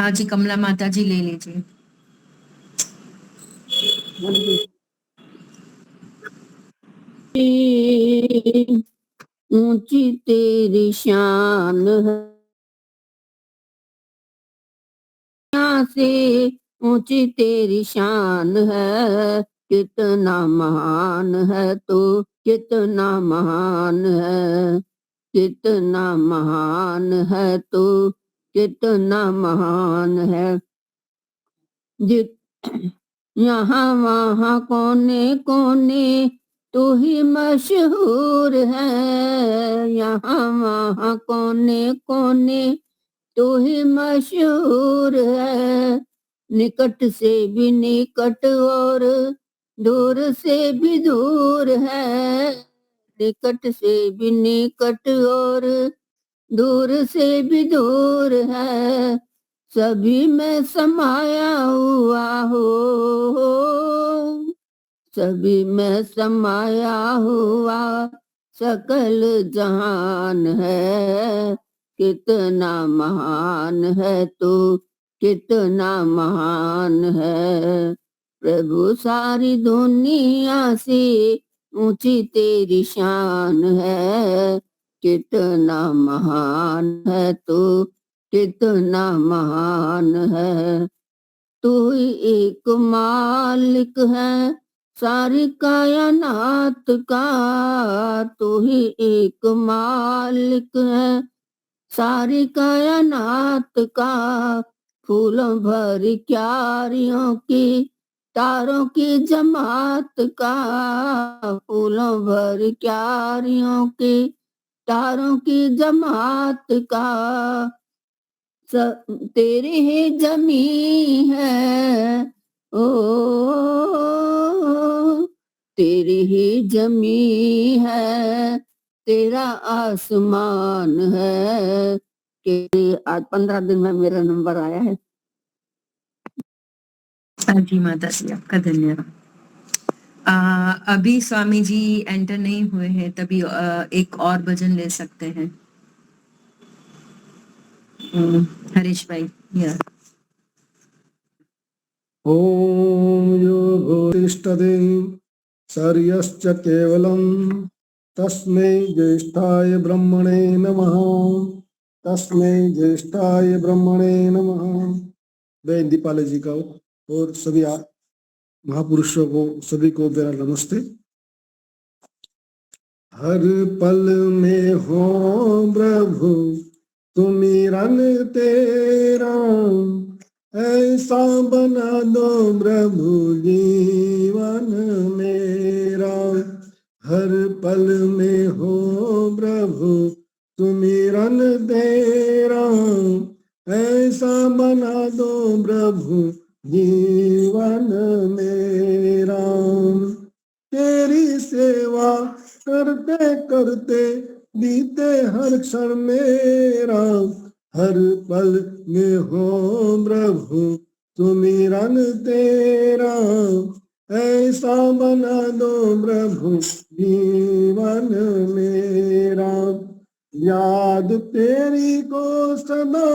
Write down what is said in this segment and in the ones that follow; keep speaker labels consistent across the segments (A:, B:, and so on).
A: हाँ जी, कमला माता जी ले लीजिए।
B: ऊंची तेरी शान है, से ऊंची तेरी शान है, कितना महान है तू, कितना महान है, कितना महान है तू, कितना महान है। यहाँ वहाँ कोने कोने तू ही मशहूर है, यहाँ वहाँ कोने कोने तू ही मशहूर है। निकट से भी निकट और दूर से भी दूर है, निकट से भी निकट और दूर से भी दूर है, सभी में समाया हुआ हो, सभी में समाया हुआ सकल जहान है, कितना महान है तू, कितना महान है। प्रभु सारी दुनिया से ऊंची तेरी शान है, कितना महान है तू, कितना महान है। तू ही एक मालिक है सारी कायनात का, तू ही एक मालिक है सारी कायनात का। फूलों भरी क्यारियों की तारों की जमात का, फूलों भरी क्यारियों की तारों की जमात का। तेरी ही जमी है ओ, तेरी ही जमी है, तेरा आसमान है। कि आज 15 दिन में मेरा नंबर आया है।
A: जी माता जी, आपका धन्यवाद। अभी स्वामी जी एंटर नहीं हुए हैं, तभी एक और भजन ले सकते हैं। हरीश भाई, या
C: ओम योगोतिष्ठते सर्यश्च केवलम तस्मै ज्येष्ठाय ब्रह्मणे नमः, तस्मै ज्येष्ठाय ब्रह्मणे नमः। बहन दीपाली जी का और सभी महापुरुषों को, सभी को मेरा नमस्ते। हर पल में हो प्रभु सुमिरन तेरा, ऐसा बना दो प्रभु जीवन मेरा। हर पल में हो प्रभु सुमिरन तेरा, ऐसा बना दो प्रभु जीवन मेरा। तेरी सेवा करते करते बीते हर क्षण मेरा, हर पल में हो प्रभु सुमिरन तेरा, ऐसा बना दो प्रभु जीवन मेरा। याद तेरी को सदा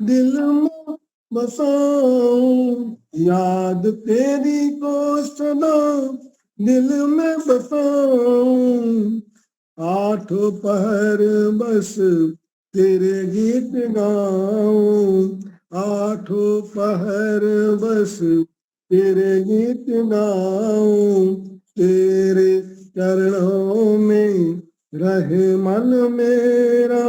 C: दिल में बसाऊं, याद तेरी को सदा दिल में बसाऊं। आठों पहर बस तेरे गीत गाऊं, आठों पहर बस तेरे गीत गाऊं। तेरे चरणों में रहे मन मेरा,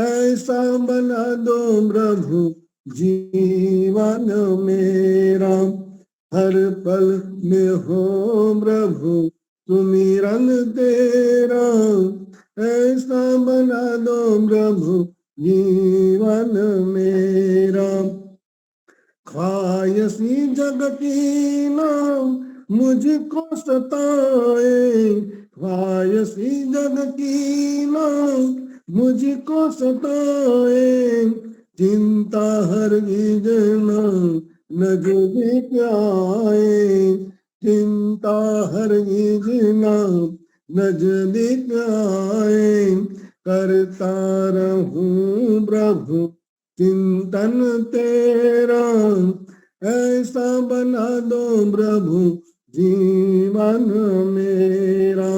C: ऐसा बना दो प्रभु जीवन मेरा। हर पल में हो प्रभु सुमिरन तेरा, ऐसा बना दो प्रभु जीवन मेरा। ख्वाहिशी जग की ना मुझको सताए, ख्वाहिशी जग की ना मुझको सताए। चिंता हरगिज ना नजदीक आए, चिंता हरगिज ना नजदीक आए। करता रहूं प्रभु चिंतन तेरा ऐसा बना दो प्रभु जीवन मेरा,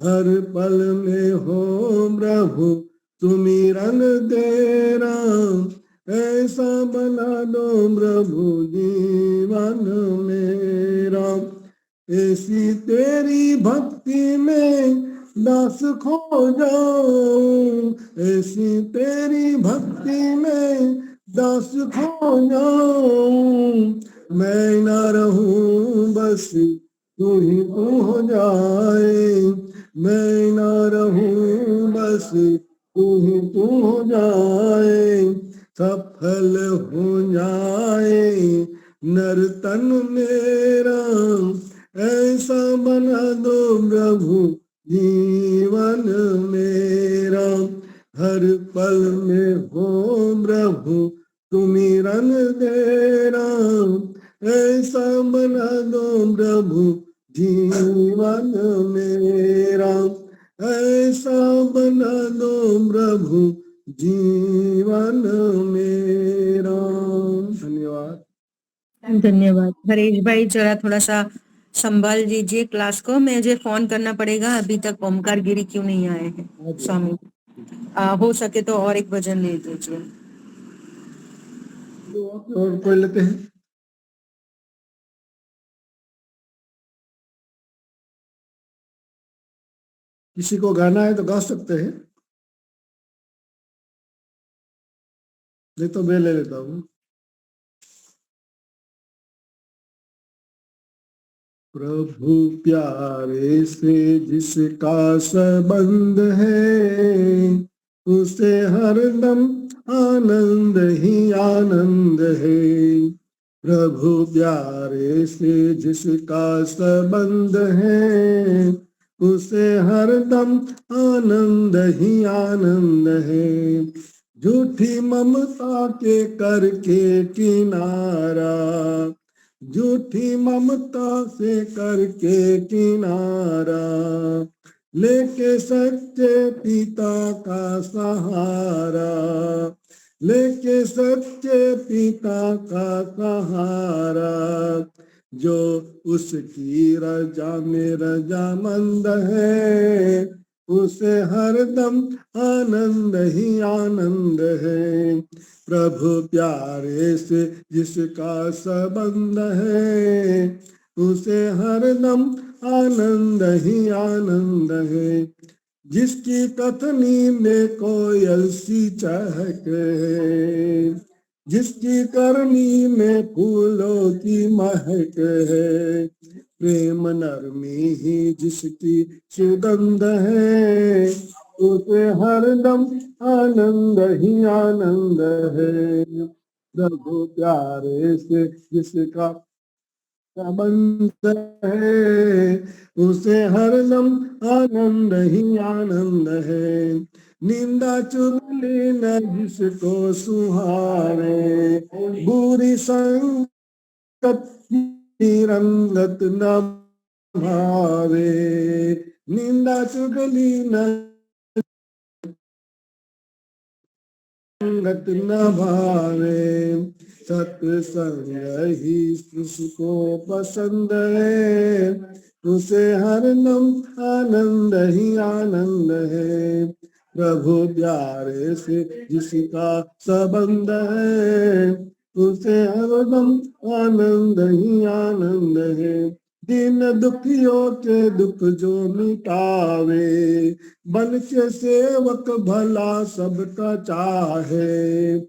C: हर पल में हो प्रभु सुमिरन तेरा, ऐसा बना दो प्रभु जीवन मेरा। ऐसी तेरी भक्ति में दास खो जाऊं, ऐसी तेरी भक्ति में दास खो जाऊं, मैं न रहूं बस तू ही तू हो जाए, मैं न रहूं बस तू ही तू हो जाए, सफल हो जाए नर्तन मेरा, ऐसा बना दो प्रभु जीवन मेरा, हर पल में हो प्रभु सुमिरन तेरा, ऐसा बना दो प्रभु जीवन मेरा, ऐसा बना दो प्रभु जीवन मेरा। धन्यवाद।
A: धन्यवाद। हरीश भाई जरा थोड़ा सा संभाल लीजिए क्लास को, मुझे फोन करना पड़ेगा, अभी तक ओमकार गिरी क्यों नहीं आए हैं स्वामी। हो सके तो और एक भजन ले दीजिए।
C: और कोई लेते हैं? किसी को गाना है तो गा सकते हैं, नहीं तो मैं ले लेता हूँ। प्रभु प्यारे से जिसका संबंध है, उसे हरदम आनंद ही आनंद है। प्रभु प्यारे से जिसका संबंध है, उसे हरदम आनंद ही आनंद है। झूठी ममता के करके किनारा, झूठी ममता से करके किनारा, लेके सच्चे पिता का सहारा, लेके सच्चे पिता का सहारा, जो उसकी रजा में रजामंद है, उसे हरदम आनंद ही आनंद है। प्रभु प्यारे से जिसका संबंध है, उसे हरदम आनंद ही आनंद है। जिसकी कथनी में कोयल सी चहक है, जिसकी करनी में फूलों की महक है, प्रेम नरमी ही जिसकी सुगंध है, उसे हरदम आनंद ही आनंद है। प्रभु प्यारे से जिसका संबंध है, उसे हरदम आनंद ही आनंद है। निंदा चुगली न जिसको सुहावे, बुरी संगत की रंगत न भावे, निंदा चुगली न संगत न भावे, सत्संग ही उसको पसंद है, उसे हरदम आनंद ही आनंद है। प्रभु प्यारे से जिसका संबंध है, उसे हरदम आनंद ही आनंद है। दीन दुखियों के दुख जो मिटावे, बन के सेवक भला सबका चाहे।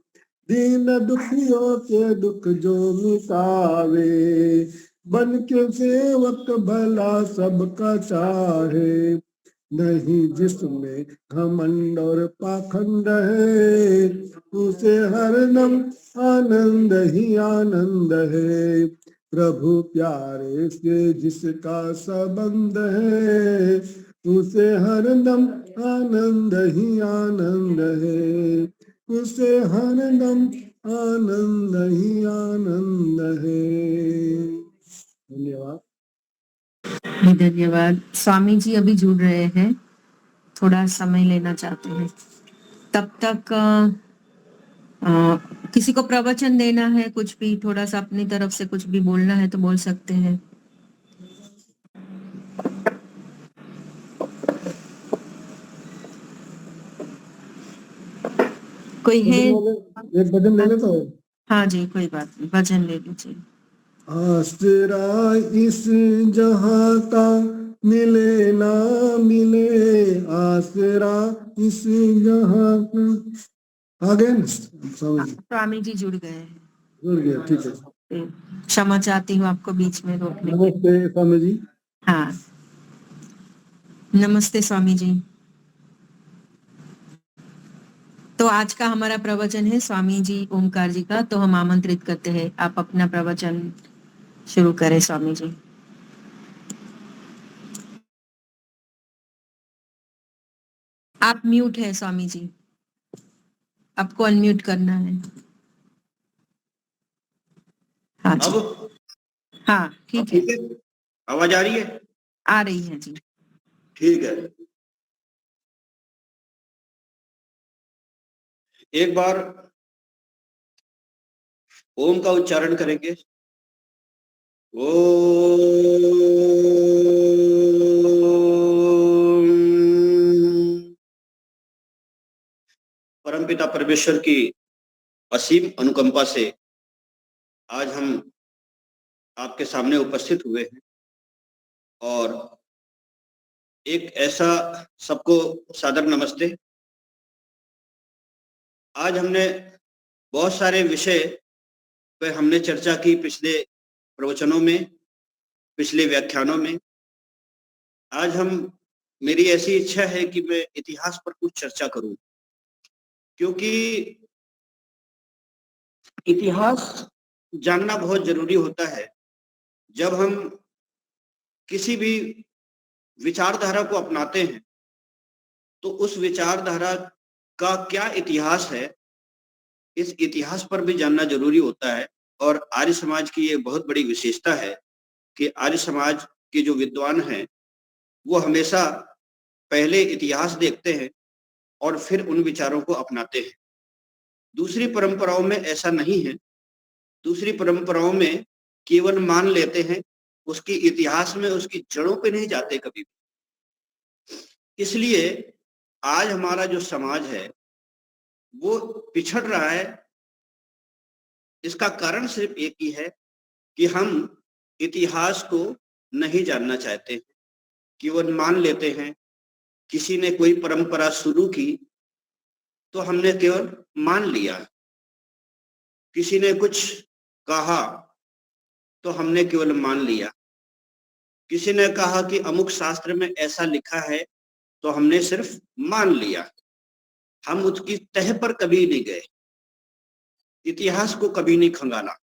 C: दीन दुखियों के दुख जो मिटावे, बन के सेवक भला सबका चाहे। नहीं जिसमें घमंड और पाखंड है, उसे हरदम आनंद ही आनंद है। प्रभु प्यारे से जिसका संबंध है, उसे हरदम आनंद ही आनंद है, उसे हरदम आनंद ही आनंद है। धन्यवाद।
A: धन्यवाद। स्वामी जी अभी जुड़ रहे हैं, थोड़ा समय लेना चाहते हैं, तब तक किसी को प्रवचन देना है, कुछ भी थोड़ा सा अपनी तरफ से कुछ भी बोलना है तो बोल सकते हैं। कोई है?
C: एक भजन ले लेता हूँ।
A: हाँ जी, कोई बात नहीं, भजन ले लीजिए।
C: आसरा इस जहां का मिले ना मिले, आसरा इस जहां का। आ गए ना स्वामी जी?
A: स्वामी जी जुड़ गए हैं।
C: जुड़ गया, ठीक है।
A: क्षमा चाहती हूँ आपको बीच में रोकने के।
C: नमस्ते स्वामी जी।
A: हाँ, नमस्ते स्वामी जी। तो आज का हमारा प्रवचन है स्वामी जी ओमकार जी का, तो हम आमंत्रित करते हैं, आप अपना प्रवचन शुरू करें स्वामी जी। आप म्यूट है स्वामी जी, आपको अनम्यूट करना है। हाँ जी,
D: अब
A: हाँ ठीक है,
D: ठीक है, आवाज आ रही है?
A: आ रही है जी।
D: ठीक है। एक बार ओम का उच्चारण करेंगे। ओम। परमपिता परमेश्वर की असीम अनुकंपा से आज हम आपके सामने उपस्थित हुए हैं और एक ऐसा, सबको सादर नमस्ते। आज हमने बहुत सारे विषय पे हमने चर्चा की पिछले प्रवचनों में, पिछले व्याख्यानों में। आज मेरी ऐसी इच्छा है कि मैं इतिहास पर कुछ चर्चा करूं, क्योंकि इतिहास जानना बहुत जरूरी होता है। जब हम किसी भी विचारधारा को अपनाते हैं तो उस विचारधारा का क्या इतिहास है, इस इतिहास पर भी जानना जरूरी होता है। और आर्य समाज की ये बहुत बड़ी विशेषता है कि आर्य समाज के जो विद्वान हैं वो हमेशा पहले इतिहास देखते हैं और फिर उन विचारों को अपनाते हैं। दूसरी परंपराओं में ऐसा नहीं है। दूसरी परंपराओं में केवल मान लेते हैं, उसकी इतिहास में उसकी जड़ों पे नहीं जाते कभी भी। इसलिए आज हमारा जो समाज है वो पिछड़ रहा है। इसका कारण सिर्फ एक ही है कि हम इतिहास को नहीं जानना चाहते हैं, केवल मान लेते हैं। किसी ने कोई परंपरा शुरू की तो हमने केवल मान लिया, किसी ने कुछ कहा तो हमने केवल मान लिया, किसी ने कहा कि अमुक शास्त्र में ऐसा लिखा है तो हमने सिर्फ मान लिया। हम उसकी तह पर कभी नहीं गए, इतिहास को कभी नहीं खंगाला।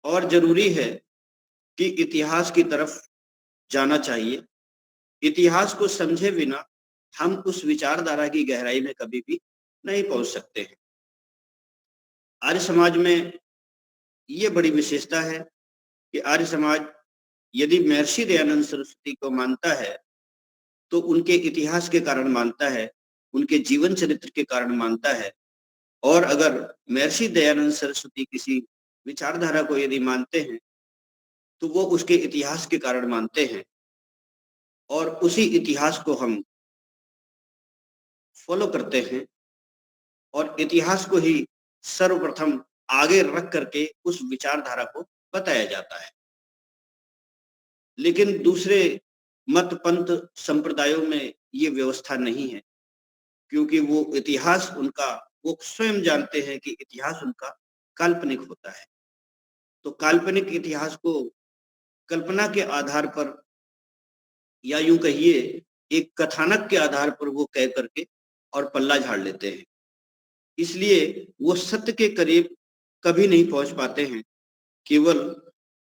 D: और जरूरी है कि इतिहास की तरफ जाना चाहिए। इतिहास को समझे बिना हम उस विचारधारा की गहराई में कभी भी नहीं पहुंच सकते हैं। आर्य समाज में ये बड़ी विशेषता है कि आर्य समाज यदि महर्षि दयानंद सरस्वती को मानता है तो उनके इतिहास के कारण मानता है, उनके जीवन चरित्र के कारण मानता है। और अगर महर्षि दयानंद सरस्वती किसी विचारधारा को यदि मानते हैं तो वो उसके इतिहास के कारण मानते हैं और उसी इतिहास को हम फॉलो करते हैं और इतिहास को ही सर्वप्रथम आगे रख करके उस विचारधारा को बताया जाता है। लेकिन दूसरे मत पंथ संप्रदायों में ये व्यवस्था नहीं है, क्योंकि वो इतिहास उनका, वो स्वयं जानते हैं कि इतिहास उनका काल्पनिक होता है। तो काल्पनिक इतिहास को कल्पना के आधार पर, या यूं कहिए एक कथानक के आधार पर वो कह करके और पल्ला झाड़ लेते हैं। इसलिए वो सत्य के करीब कभी नहीं पहुंच पाते हैं। केवल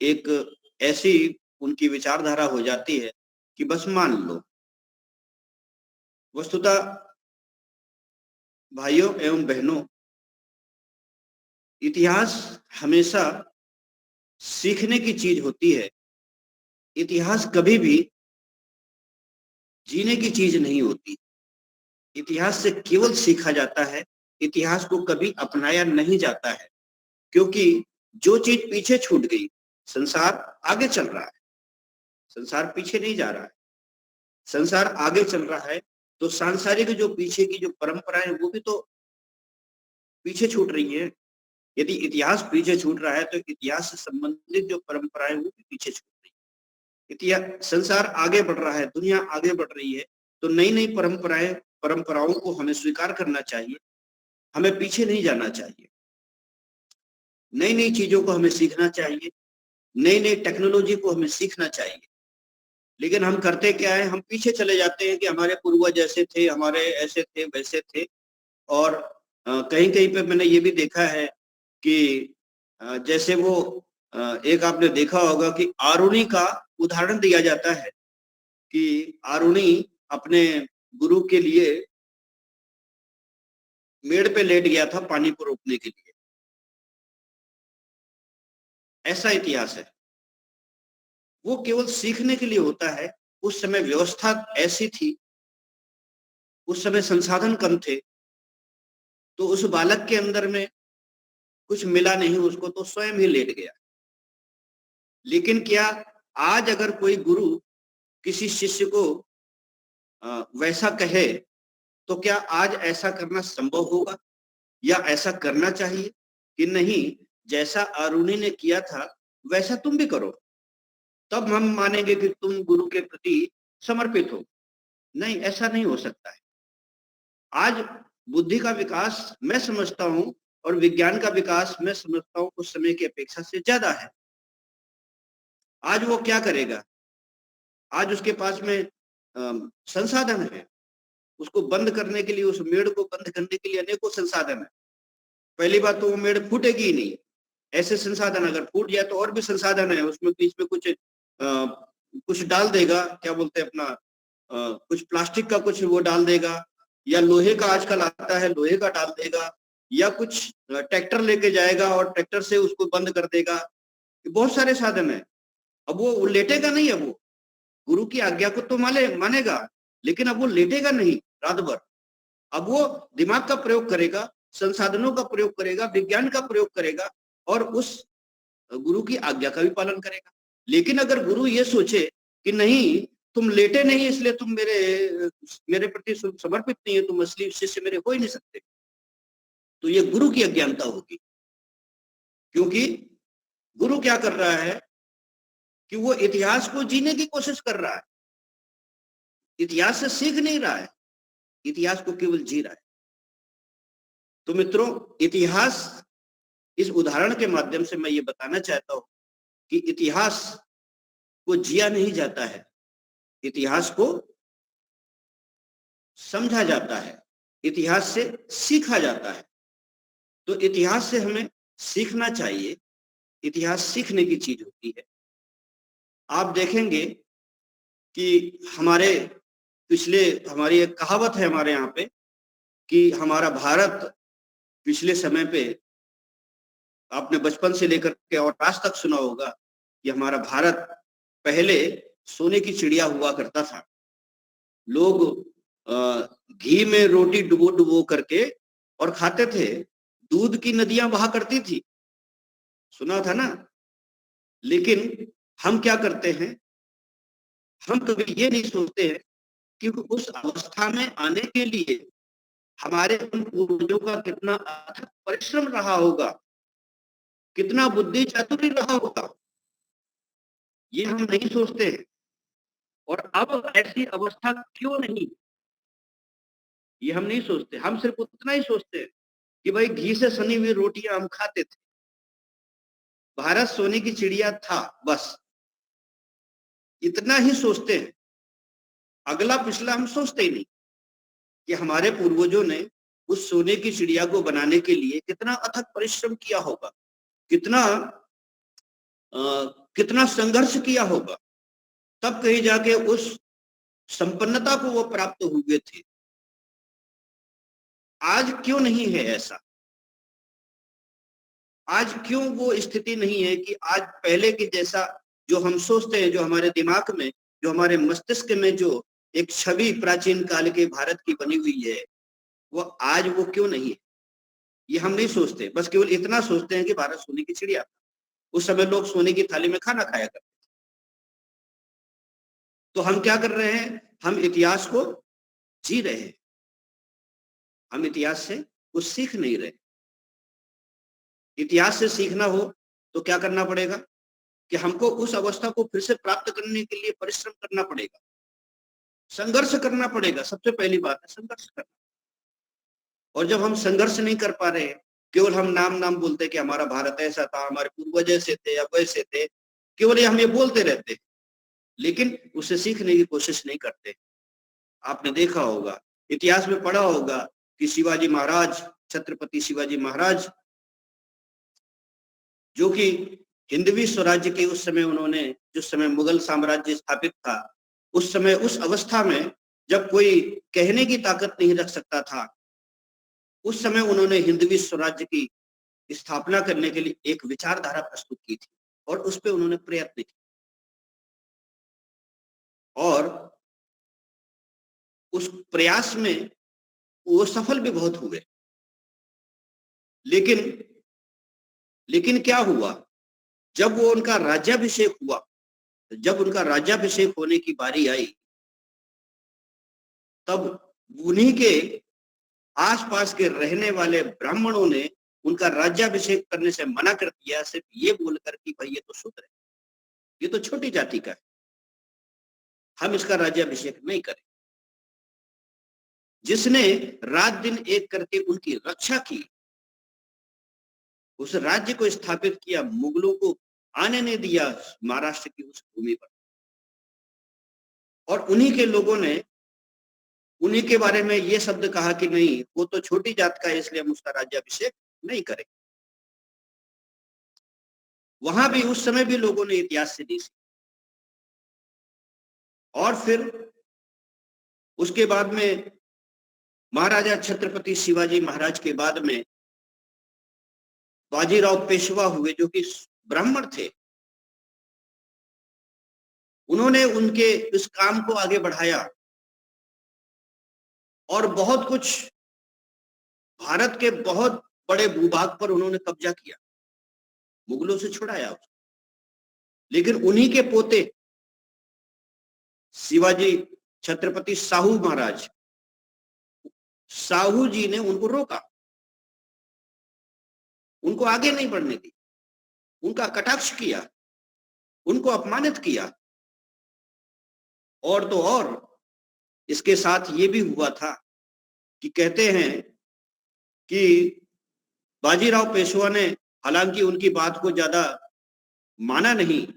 D: एक ऐसी उनकी विचारधारा हो जाती है कि बस मान लो। वस्तुतः भाइयों एवं बहनों, इतिहास हमेशा सीखने की चीज होती है। इतिहास कभी भी जीने की चीज नहीं होती। इतिहास से केवल सीखा जाता है इतिहास को कभी अपनाया नहीं जाता है, क्योंकि जो चीज पीछे छूट गई, संसार आगे चल रहा है, संसार पीछे नहीं जा रहा है, संसार आगे चल रहा है। तो सांसारिक जो पीछे की जो परंपराएं वो भी तो पीछे छूट रही है। यदि इतिहास पीछे छूट रहा है तो इतिहास से संबंधित जो परंपराएं वो भी पीछे छूट रही है। इतिहास, संसार आगे बढ़ रहा है, दुनिया आगे बढ़ रही है, तो नई नई परंपराओं को हमें स्वीकार करना चाहिए, हमें पीछे नहीं जाना चाहिए, नई नई चीजों को हमें सीखना चाहिए, नई नई टेक्नोलॉजी को हमें सीखना चाहिए। लेकिन हम करते क्या है, हम पीछे चले जाते हैं कि हमारे पूर्वज ऐसे थे, हमारे ऐसे थे, वैसे थे। और कहीं कहीं पे मैंने ये भी देखा है कि जैसे वो एक आपने देखा होगा कि आरुणि का उदाहरण दिया जाता है कि आरुणि अपने गुरु के लिए मेड़ पे लेट गया था पानी को रोकने के लिए। ऐसा इतिहास है, वो केवल सीखने के लिए होता है। उस समय व्यवस्था ऐसी थी, उस समय संसाधन कम थे, तो उस बालक के अंदर में कुछ मिला नहीं उसको, तो स्वयं ही लेट गया। लेकिन क्या आज अगर कोई गुरु किसी शिष्य को वैसा कहे तो क्या आज ऐसा करना संभव होगा या ऐसा करना चाहिए कि नहीं, जैसा आरुणि ने किया था वैसा तुम भी करो, तब हम मानेंगे कि तुम गुरु के प्रति समर्पित हो। नहीं, ऐसा नहीं हो सकता है। आज बुद्धि का विकास मैं समझता हूं और विज्ञान का विकास मैं समझता हूं उस समय की अपेक्षा से ज्यादा है। आज वो क्या करेगा, आज उसके पास में संसाधन है, उसको बंद करने के लिए, उस मेड़ को बंद करने के लिए अनेकों संसाधन है। पहली बात तो वो मेड़ फूटेगी ही नहीं, ऐसे संसाधन अगर फूट जाए तो और भी संसाधन है, उसमें बीच में कुछ डाल देगा, क्या बोलते हैं अपना, कुछ प्लास्टिक का कुछ वो डाल देगा, या लोहे का आजकल आता है, लोहे का डाल देगा, या कुछ ट्रैक्टर लेके जाएगा और ट्रैक्टर से उसको बंद कर देगा। बहुत सारे साधन है। अब वो लेटेगा नहीं, अब वो गुरु की आज्ञा को तो मानेगा, लेकिन अब वो लेटेगा नहीं रात भर। अब वो दिमाग का प्रयोग करेगा, संसाधनों का प्रयोग करेगा, विज्ञान का प्रयोग करेगा और उस गुरु की आज्ञा का भी पालन करेगा। लेकिन अगर गुरु ये सोचे कि नहीं, तुम लेटे नहीं इसलिए तुम मेरे प्रति समर्पित नहीं है, तुम असली शिष्य मेरे हो ही नहीं सकते, तो ये गुरु की अज्ञानता होगी। क्योंकि गुरु क्या कर रहा है कि वो इतिहास को जीने की कोशिश कर रहा है, इतिहास से सीख नहीं रहा है, इतिहास को केवल जी रहा है। तो मित्रों, इतिहास, इस उदाहरण के माध्यम से मैं ये बताना चाहता हूं कि इतिहास को जिया नहीं जाता है, इतिहास को समझा जाता है, इतिहास से सीखा जाता है। तो इतिहास से हमें सीखना चाहिए, इतिहास सीखने की चीज होती है। आप देखेंगे कि हमारी एक कहावत है हमारे यहाँ पे कि हमारा भारत पिछले समय पे, आपने बचपन से लेकर के और आज तक सुना होगा कि हमारा भारत पहले सोने की चिड़िया हुआ करता था। लोग घी में रोटी डुबो डुबो करके और खाते थे, दूध की नदियां बहा करती थी, सुना था ना। लेकिन हम क्या करते हैं, हम कभी ये नहीं सोचते हैं कि उस अवस्था में आने के लिए हमारे उन पूर्वजों का कितना अथक परिश्रम रहा होगा, कितना बुद्धि चातुर्य रहा होगा, ये हम नहीं सोचते हैं। और अब ऐसी अवस्था क्यों नहीं, ये हम नहीं सोचते। हम सिर्फ उतना ही सोचते हैं कि भाई घी से सनी हुई रोटियां हम खाते थे, भारत सोने की चिड़िया था, बस इतना ही सोचते हैं। अगला पिछला हम सोचते ही नहीं कि हमारे पूर्वजों ने उस सोने की चिड़िया को बनाने के लिए कितना अथक परिश्रम किया होगा, कितना संघर्ष किया होगा, तब कहीं जाके उस संपन्नता को वो प्राप्त हुए थे। आज क्यों नहीं है ऐसा? आज क्यों वो स्थिति नहीं है कि आज पहले के जैसा जो हम सोचते हैं, जो हमारे दिमाग में, जो हमारे मस्तिष्क में जो एक छवि प्राचीन काल के भारत की बनी हुई है, वो आज वो क्यों नहीं है? ये हम नहीं सोचते, बस केवल इतना सोचते हैं कि भारत सोने की चिड़िया था। उस समय लोग सोने की थाली में खाना खाया करते। तो हम क्या कर रहे हैं, हम इतिहास को जी रहे हैं, हम इतिहास से कुछ सीख नहीं रहे। इतिहास से सीखना हो तो क्या करना पड़ेगा कि हमको उस अवस्था को फिर से प्राप्त करने के लिए परिश्रम करना पड़ेगा, संघर्ष करना पड़ेगा। सबसे पहली बात है संघर्ष करना। और जब हम संघर्ष नहीं कर पा रहे, केवल हम नाम बोलते कि हमारा भारत ऐसा था, हमारे पूर्वज ऐसे थे या वैसे थे, केवल हम ये बोलते रहते हैं, लेकिन उससे सीखने की कोशिश नहीं करते। आपने देखा होगा, इतिहास में पढ़ा होगा कि शिवाजी महाराज, छत्रपति शिवाजी महाराज, जो कि हिंदवी स्वराज्य के उस समय उन्होंने, जिस समय मुगल साम्राज्य स्थापित था, उस समय उस अवस्था में जब कोई कहने की ताकत नहीं रख सकता था, उस समय उन्होंने हिंदवी स्वराज्य की स्थापना करने के लिए एक विचारधारा प्रस्तुत की थी और उस पे उन्होंने प्रयत्न किया और उस प्रयास में वो सफल भी बहुत हुए। लेकिन क्या हुआ, जब वो उनका राज्याभिषेक हुआ, जब उनका राज्याभिषेक होने की बारी आई, तब उन्हीं के आसपास के रहने वाले ब्राह्मणों ने उनका राज्याभिषेक करने से मना कर दिया, सिर्फ ये बोलकर कि भाई ये तो शूद्र है, ये तो छोटी जाति का है, हम इसका राज्याभिषेक नहीं करें। जिसने रात दिन एक करके उनकी रक्षा की, उस राज्य को स्थापित किया, मुगलों को आने नहीं दिया महाराष्ट्र की उस भूमि पर, और उन्हीं के लोगों ने उन्हीं के बारे में ये शब्द कहा कि नहीं, वो तो छोटी जात का है, इसलिए हम उसका राज्याभिषेक नहीं करें। वहां भी उस समय भी लोगों ने इतिहास से नहीं सीखा। और फिर उसके बाद में महाराजा छत्रपति शिवाजी महाराज के बाद में बाजीराव पेशवा हुए, जो कि ब्राह्मण थे। उन्होंने उनके इस काम को आगे बढ़ाया और बहुत कुछ भारत के बहुत बड़े भूभाग पर उन्होंने कब्जा किया, मुगलों से छुड़ाया उसको। लेकिन उन्हीं के पोते शिवाजी छत्रपति साहू महाराज, साहू जी ने उनको रोका, उनको आगे नहीं बढ़ने दी, उनका कटाक्ष किया, उनको अपमानित किया। और तो और इसके साथ ये भी हुआ था कि कहते हैं कि बाजीराव पेशवा ने, हालांकि उनकी बात को ज्यादा माना नहीं,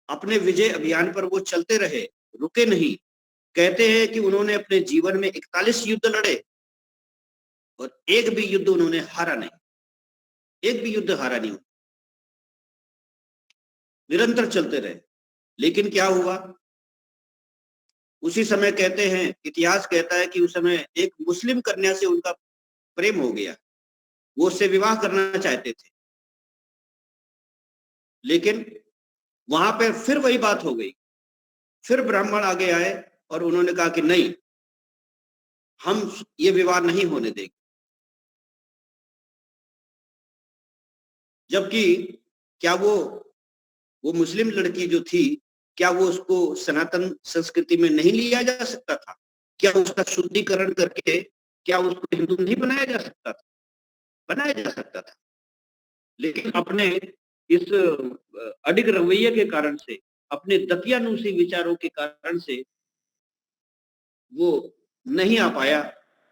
D: अपने विजय अभियान पर वो चलते रहे, रुके नहीं। कहते हैं कि उन्होंने अपने जीवन में 41 युद्ध लड़े और एक भी युद्ध उन्होंने हारा नहीं, एक भी युद्ध हारा नहीं, निरंतर चलते रहे। लेकिन क्या हुआ, उसी समय कहते हैं, इतिहास कहता है कि उस समय एक मुस्लिम कन्या से उनका प्रेम हो गया, वो उससे विवाह करना चाहते थे। लेकिन वहां पे फिर वही बात हो गई, फिर ब्राह्मण आगे आए और उन्होंने कहा कि नहीं, हम ये विवाह नहीं होने देंगे। जबकि क्या वो मुस्लिम लड़की जो थी, क्या वो उसको सनातन संस्कृति में नहीं लिया जा सकता था? क्या उसका शुद्धिकरण करके क्या उसको हिंदू नहीं बनाया जा सकता था? बनाया जा सकता था। लेकिन अपने इस अडिग रवैये के कारण से, अपने दकियानूसी विचारों के कारण से वो नहीं आ पाया।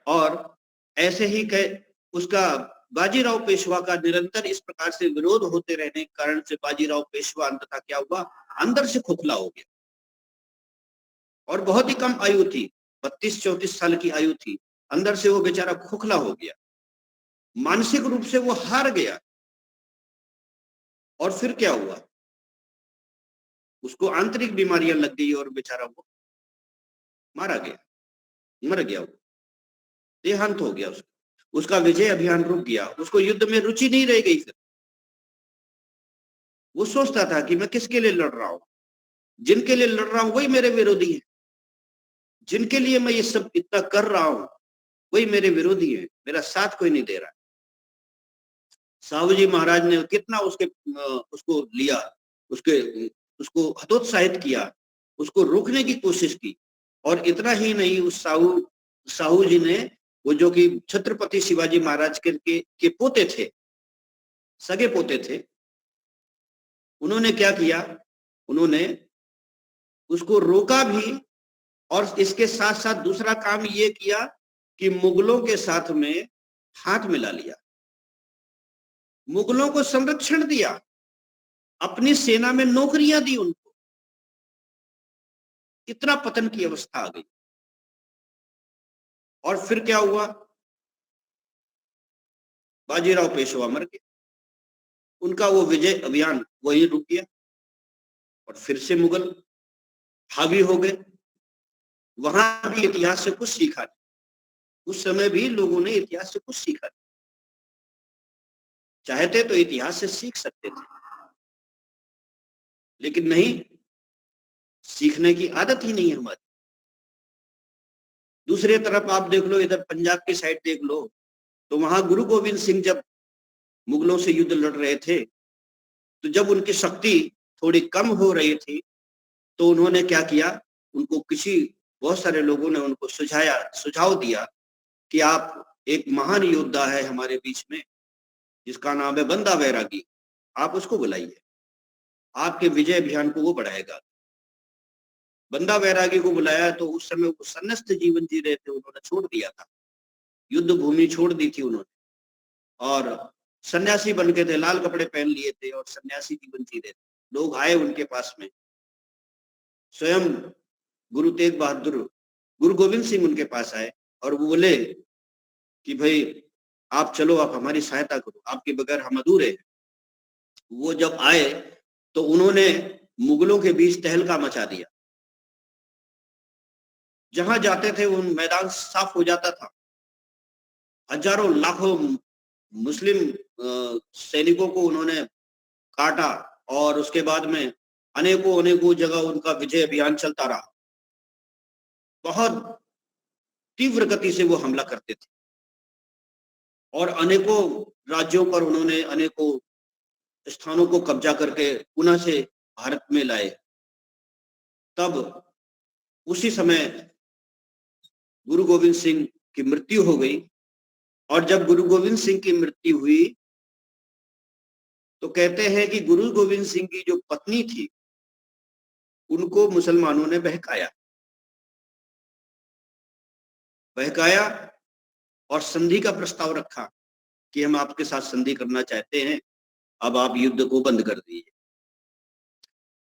D: और ऐसे ही उसका बाजीराव पेशवा का निरंतर इस प्रकार से विरोध होते रहने के कारण से बाजीराव पेशवा अंततः क्या हुआ, अंदर से खोखला हो गया। और बहुत ही कम आयु थी, 32-34 साल की आयु थी, अंदर से वो बेचारा खोखला हो गया, मानसिक रूप से वो हार गया। और फिर क्या हुआ, उसको आंतरिक बीमारियां लग गई और बेचारा वो मारा गया, मर गया, वो देहांत हो गया। उसका विजय अभियान रुक गया, उसको युद्ध में रुचि नहीं रह गई। फिर वो सोचता था कि मैं किसके लिए लड़ रहा हूं, जिनके लिए लड़ रहा हूं वही मेरे विरोधी हैं, जिनके लिए मैं ये सब इतना कर रहा हूं वही मेरे विरोधी हैं, मेरा साथ कोई नहीं दे रहा। साहू जी महाराज ने कितना उसको लिया, उसको हतोत्साहित किया, उसको रोकने की कोशिश की। और इतना ही नहीं, उस साहू जी ने, वो जो कि छत्रपति शिवाजी महाराज के पोते थे, सगे पोते थे, उन्होंने क्या किया, उन्होंने उसको रोका भी। और इसके साथ साथ दूसरा काम ये किया कि मुगलों के साथ में हाथ मिला लिया, मुगलों को संरक्षण दिया, अपनी सेना में नौकरियां दी उनको। इतना पतन की अवस्था आ गई। और फिर क्या हुआ, बाजीराव पेशवा मर गए, उनका वो विजय अभियान वही रुक गया और फिर से मुगल हावी हो गए। वहां भी इतिहास से कुछ सीखा नहीं, उस समय भी लोगों ने इतिहास से कुछ सीखा नहीं। चाहते तो इतिहास से सीख सकते थे, लेकिन नहीं, सीखने की आदत ही नहीं है हमारी। दूसरी तरफ आप देख लो, इधर पंजाब की साइड देख लो, तो वहां गुरु गोविंद सिंह जब मुगलों से युद्ध लड़ रहे थे, तो जब उनकी शक्ति थोड़ी कम हो रही थी, तो उन्होंने क्या किया, उनको बहुत सारे लोगों ने उनको सुझाव दिया कि आप, एक महान योद्धा है हमारे बीच में जिसका नाम है बंदा बैरागी, आप उसको बुलाइए, आपके विजय अभियान को वो बढ़ाएगा। बंदा बैरागी को बुलाया तो उस समय वो सन्नस्त जीवन जी रहे थे, उन्होंने छोड़ दिया था, युद्ध भूमि छोड़ दी थी उन्होंने, और सन्यासी बन के थे, लाल कपड़े पहन लिए थे और सन्यासी जीवन जी रहे थे। लोग आए उनके पास में, स्वयं गुरु तेग बहादुर, गुरु गोविंद सिंह उनके पास आए और वो बोले कि भाई आप चलो, आप हमारी सहायता करो, आपके बगैर हम अधूरे हैं। वो जब आए तो उन्होंने मुगलों के बीच तहलका मचा दिया, जहां जाते थे वो मैदान साफ हो जाता था। हजारों लाखों मुस्लिम सैनिकों को उन्होंने काटा और उसके बाद में अनेकों जगह उनका विजय अभियान चलता रहा। बहुत तीव्र गति से वो हमला करते थे और अनेकों राज्यों पर उन्होंने अनेकों स्थानों को कब्जा करके पुनः से भारत में लाए। तब उसी समय गुरु गोविंद सिंह की मृत्यु हो गई। और जब गुरु गोविंद सिंह की मृत्यु हुई तो कहते हैं कि गुरु गोविंद सिंह की जो पत्नी थी, उनको मुसलमानों ने बहकाया और संधि का प्रस्ताव रखा कि हम आपके साथ संधि करना चाहते हैं, अब आप युद्ध को बंद कर दीजिए।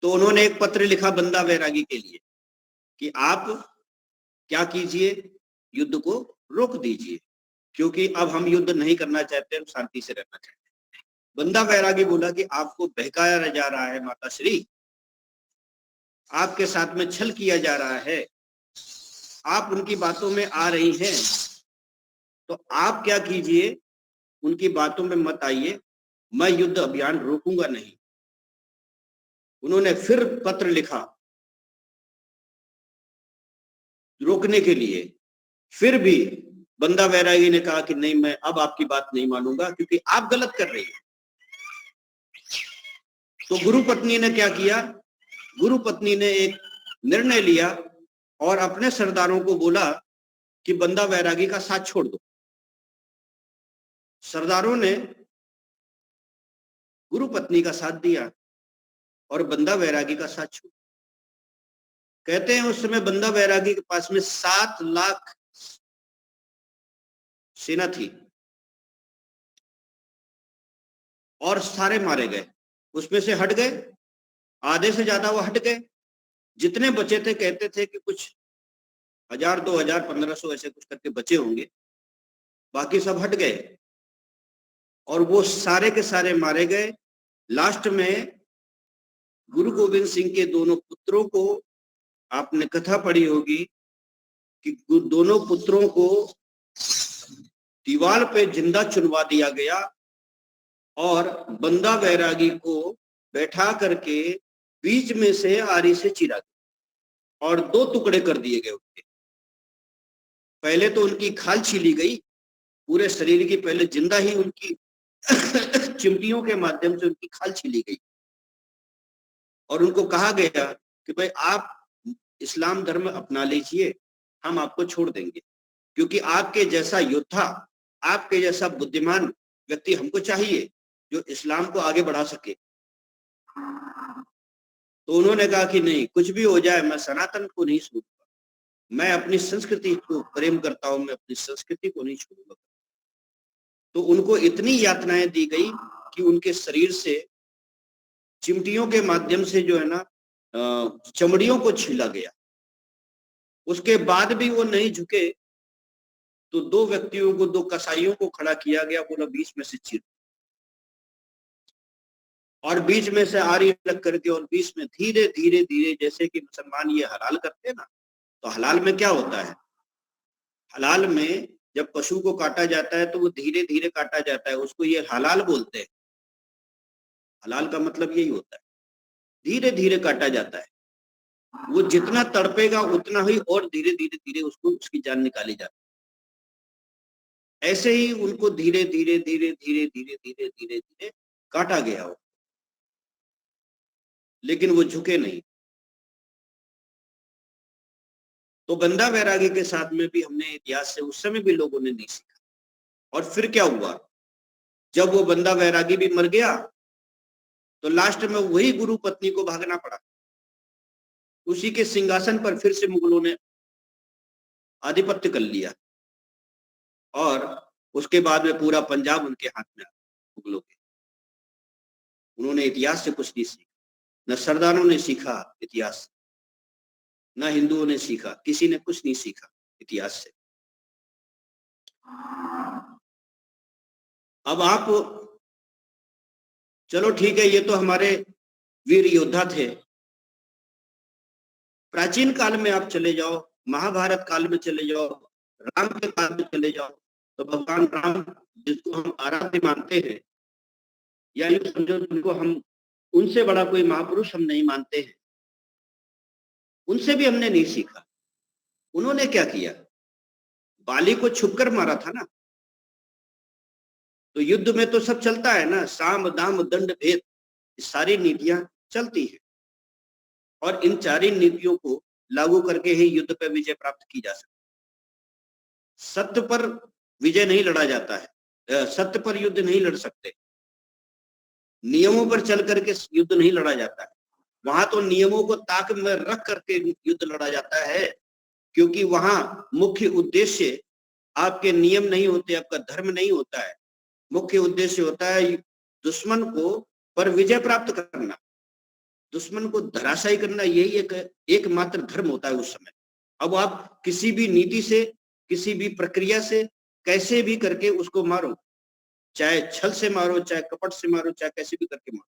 D: तो उन्होंने एक पत्र लिखा बंदा बैरागी के लिए कि आप क्या कीजिए, युद्ध को रोक दीजिए, क्योंकि अब हम युद्ध नहीं करना चाहते, हम शांति से रहना चाहते हैं। बंदा बैरागी बोला कि आपको बहकाया जा रहा है माता श्री, आपके साथ में छल किया जा रहा है, आप उनकी बातों में आ रही हैं, तो आप क्या कीजिए, उनकी बातों में मत आइए, मैं युद्ध अभियान रोकूंगा नहीं। उन्होंने फिर पत्र लिखा रोकने के लिए, फिर भी बंदा बैरागी ने कहा कि नहीं, मैं अब आपकी बात नहीं मानूंगा क्योंकि आप गलत कर रही हैं। तो गुरु पत्नी ने क्या किया, गुरु पत्नी ने एक निर्णय लिया और अपने सरदारों को बोला कि बंदा बैरागी का साथ छोड़ दो। सरदारों ने गुरु पत्नी का साथ दिया और बंदा बैरागी का साथ छोड़। कहते हैं उस समय बंदा बैरागी के पास में 7 लाख सेना थी और सारे मारे गए, उसमें से हट गए, आधे से ज्यादा वो हट गए। जितने बचे थे कहते थे कि कुछ 1000, 2000, 1500 ऐसे कुछ करके बचे होंगे, बाकी सब हट गए और वो सारे के सारे मारे गए। लास्ट में गुरु गोविंद सिंह के दोनों पुत्रों को, आपने कथा पढ़ी होगी कि दोनों पुत्रों को दीवार पे जिंदा चुनवा दिया गया और बंदा बैरागी को बैठा करके बीच में से आरी से चीरा गया और 2 टुकड़े कर दिए गए उनके। पहले तो उनकी खाल छीली गई, पूरे शरीर की पहले जिंदा ही उनकी चिमटियों के माध्यम से उनकी खाल छीली गई और उनको कहा गया कि भाई आप इस्लाम धर्म अपना लीजिए, हम आपको छोड़ देंगे, क्योंकि आपके जैसा योद्धा, आपके जैसा बुद्धिमान व्यक्ति हमको चाहिए जो इस्लाम को आगे बढ़ा सके। तो उन्होंने कहा कि नहीं, कुछ भी हो जाए मैं सनातन को नहीं छोड़ूंगा, मैं अपनी संस्कृति को प्रेम करता हूं, मैं अपनी संस्कृति को नहीं छोड़ूंगा। तो उनको इतनी यातनाएं दी गई कि उनके शरीर से चिमटियों के माध्यम से जो है ना चमड़ियों को छीला गया। उसके बाद भी वो नहीं झुके तो दो व्यक्तियों को, दो कसाईयों को खड़ा किया गया, बोला बीच में से चीर, और बीच में से आरी लग करके और बीच में धीरे धीरे धीरे, जैसे कि मुसलमान ये हलाल करते हैं ना, तो हलाल में क्या होता है, हलाल में जब पशु को काटा जाता है तो वो धीरे धीरे काटा जाता है, उसको ये हलाल बोलते हैं। हलाल का मतलब यही होता है, धीरे धीरे काटा जाता है। वो जितना तड़पेगा उतना ही और धीरे धीरे धीरे उसको उसकी जान निकाली जाती है। ऐसे ही उनको धीरे धीरे धीरे धीरे धीरे धीरे धीरे धीरे काटा गया हो, लेकिन वो झुके नहीं। तो बंदा वैरागी के साथ में भी हमने इतिहास से उस समय भी लोगों ने नहीं सीखा। और फिर क्या हुआ, जब वो बंदा वैरागी भी मर गया तो लास्ट में वही गुरु पत्नी को भागना पड़ा। उसी के सिंहासन पर फिर से मुगलों ने आधिपत्य कर लिया और उसके बाद में पूरा पंजाब उनके हाथ में आ गया मुगलों के। उन्होंने इतिहास से कुछ नहीं सीखा, न सरदारों ने सीखा इतिहास, न हिंदुओं ने सीखा, किसी ने कुछ नहीं सीखा इतिहास से। अब आप चलो ठीक है, ये तो हमारे वीर योद्धा थे। प्राचीन काल में आप चले जाओ, महाभारत काल में चले जाओ, राम के काल में चले जाओ, तो भगवान राम जिसको हम आराध्य मानते हैं, या यूं समझो जिनको हम, उनसे बड़ा कोई महापुरुष हम नहीं मानते हैं, उनसे भी हमने नहीं सीखा। उन्होंने क्या किया, बाली को छुपकर मारा था ना। तो युद्ध में तो सब चलता है ना, साम दाम दंड भेद, सारी नीतियां चलती है और इन चारों नीतियों को लागू करके ही युद्ध पर विजय प्राप्त की जा सकती है। सत्य पर विजय नहीं लड़ा जाता है, सत्य पर युद्ध नहीं लड़ सकते, नियमों पर चल करके युद्ध नहीं लड़ा जाता है। वहां तो नियमों को ताक में रख करके युद्ध लड़ा जाता है, क्योंकि वहां मुख्य उद्देश्य आपके नियम नहीं होते, आपका धर्म नहीं होता है। मुख्य उद्देश्य होता है दुश्मन को पर विजय प्राप्त करना, दुश्मन को धराशायी करना, यही एकमात्र धर्म होता है उस समय। अब आप किसी भी नीति से, किसी भी प्रक्रिया से, कैसे भी करके उसको मारो, चाहे छल से मारो, चाहे कपट से मारो, चाहे कैसे भी करके मारो,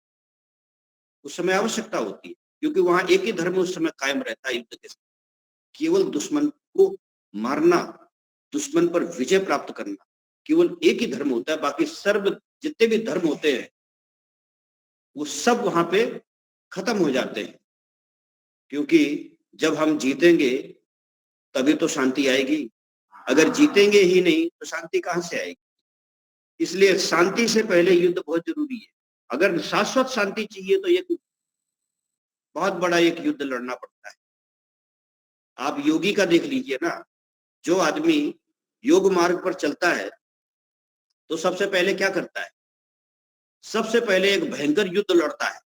D: उस समय आवश्यकता होती है, क्योंकि वहां एक ही धर्म उस समय कायम रहता है युद्ध के समय, केवल दुश्मन को मारना, दुश्मन पर विजय प्राप्त करना, केवल एक ही धर्म होता है। बाकी सर्व जितने भी धर्म होते हैं वो सब वहां पे खत्म हो जाते हैं, क्योंकि जब हम जीतेंगे तभी तो शांति आएगी, अगर जीतेंगे ही नहीं तो शांति कहां से आएगी। इसलिए शांति से पहले युद्ध बहुत जरूरी है। अगर शाश्वत शांति चाहिए तो एक बहुत बड़ा एक युद्ध लड़ना पड़ता है। आप योगी का देख लीजिए ना, जो आदमी योग मार्ग पर चलता है तो सबसे पहले क्या करता है, सबसे पहले एक भयंकर युद्ध लड़ता है।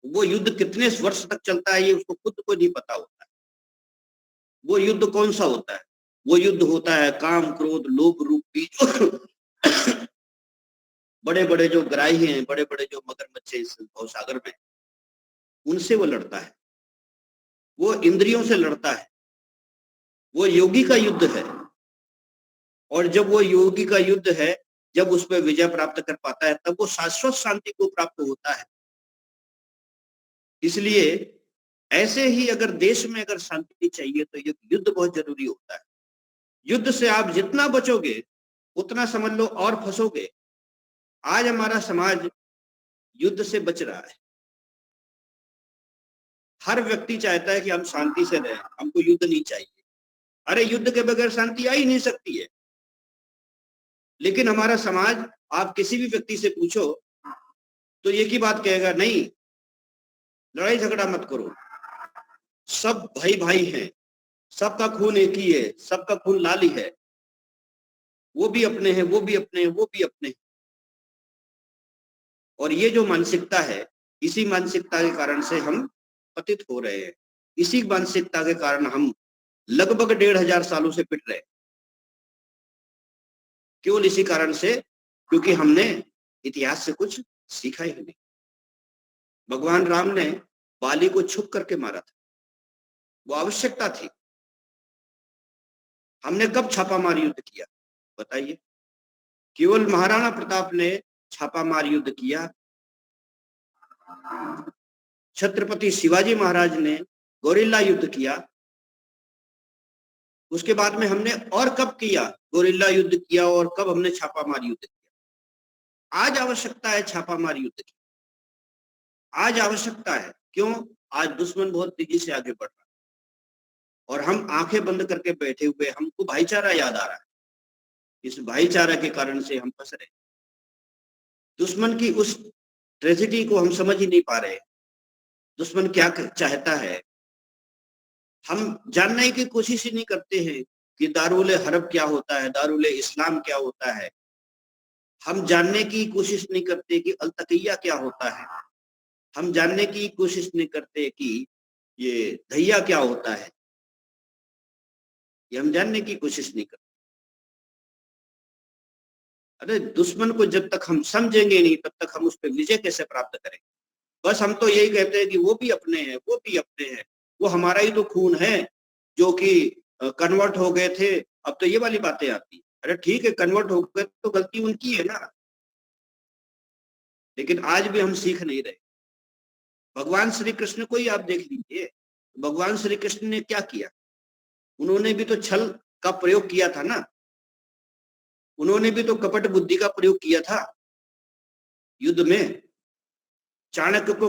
D: वो युद्ध कितने वर्ष तक चलता है ये उसको खुद को नहीं पता होता है। वो युद्ध कौन सा होता है, वो युद्ध होता है काम क्रोध लोभ रूपी बड़े बड़े जो ग्राही हैं, बड़े बड़े जो मगरमच्छ इस भवसागर में, उनसे वो लड़ता है, वो इंद्रियों से लड़ता है। वो योगी का युद्ध है, और जब वो योगी का युद्ध है, जब उस पर विजय प्राप्त कर पाता है तब वो शाश्वत शांति को प्राप्त होता है। इसलिए ऐसे ही अगर देश में अगर शांति चाहिए तो युद्ध बहुत जरूरी होता है। युद्ध से आप जितना बचोगे उतना समझ लो और फंसोगे। आज हमारा समाज युद्ध से बच रहा है। हर व्यक्ति चाहता है कि हम शांति से रहें, हमको युद्ध नहीं चाहिए। अरे युद्ध के बगैर शांति आ ही नहीं सकती है। लेकिन हमारा समाज, आप किसी भी व्यक्ति से पूछो तो एक ही बात कहेगा, नहीं लड़ाई झगड़ा मत करो, सब भाई भाई हैं, सबका खून एक ही है, सबका खून लाल ही है, वो भी अपने हैं, वो भी अपने हैं, वो भी अपने हैं। और ये जो मानसिकता है, इसी मानसिकता के कारण से हम पतित हो रहे हैं। इसी मानसिकता के कारण हम लगभग 1500 सालों से पिट रहे हैं। केवल इसी कारण से, क्योंकि हमने इतिहास से कुछ सीखा ही नहीं। भगवान राम ने बाली को छुप करके मारा था, वो आवश्यकता थी। हमने कब छापामार युद्ध किया बताइए? केवल महाराणा प्रताप ने छापामार युद्ध किया, छत्रपति शिवाजी महाराज ने गोरिल्ला युद्ध किया। उसके बाद में हमने और कब किया गोरिल्ला युद्ध किया, और कब हमने छापामार युद्ध किया? आज आवश्यकता है छापामार युद्ध की, आज आवश्यकता है। क्यों? आज दुश्मन बहुत तेजी से आगे बढ़ रहा है और हम आंखें बंद करके बैठे हुए, हमको भाईचारा याद आ रहा है। इस भाईचारा के कारण से हम फंस रहे, दुश्मन की उस ट्रेजेडी को हम समझ ही नहीं पा रहे। दुश्मन क्या चाहता है, हम जानने की कोशिश ही नहीं करते हैं कि दारुल हरब क्या होता है, दारुल इस्लाम क्या होता है। हम जानने की कोशिश नहीं करते कि अल-तक़िया क्या होता है। हम जानने की कोशिश नहीं करते कि ये धैया क्या होता है। ये हम जानने की कोशिश नहीं करते। अरे दुश्मन को जब तक हम समझेंगे नहीं, तब तक हम उस पर विजय कैसे प्राप्त करेंगे? बस हम तो यही कहते हैं कि वो भी अपने हैं, वो भी अपने हैं, वो हमारा ही तो खून है जो कि कन्वर्ट हो गए थे। अब तो ये वाली बातें आती है। अरे ठीक है, कन्वर्ट हो गए तो गलती उनकी है ना, लेकिन आज भी हम सीख नहीं रहे। भगवान श्री कृष्ण को ही आप देख लीजिए, भगवान श्री कृष्ण ने क्या किया? उन्होंने भी तो छल का प्रयोग किया था ना, उन्होंने भी तो कपट बुद्धि का प्रयोग किया था युद्ध में। चाणक्य को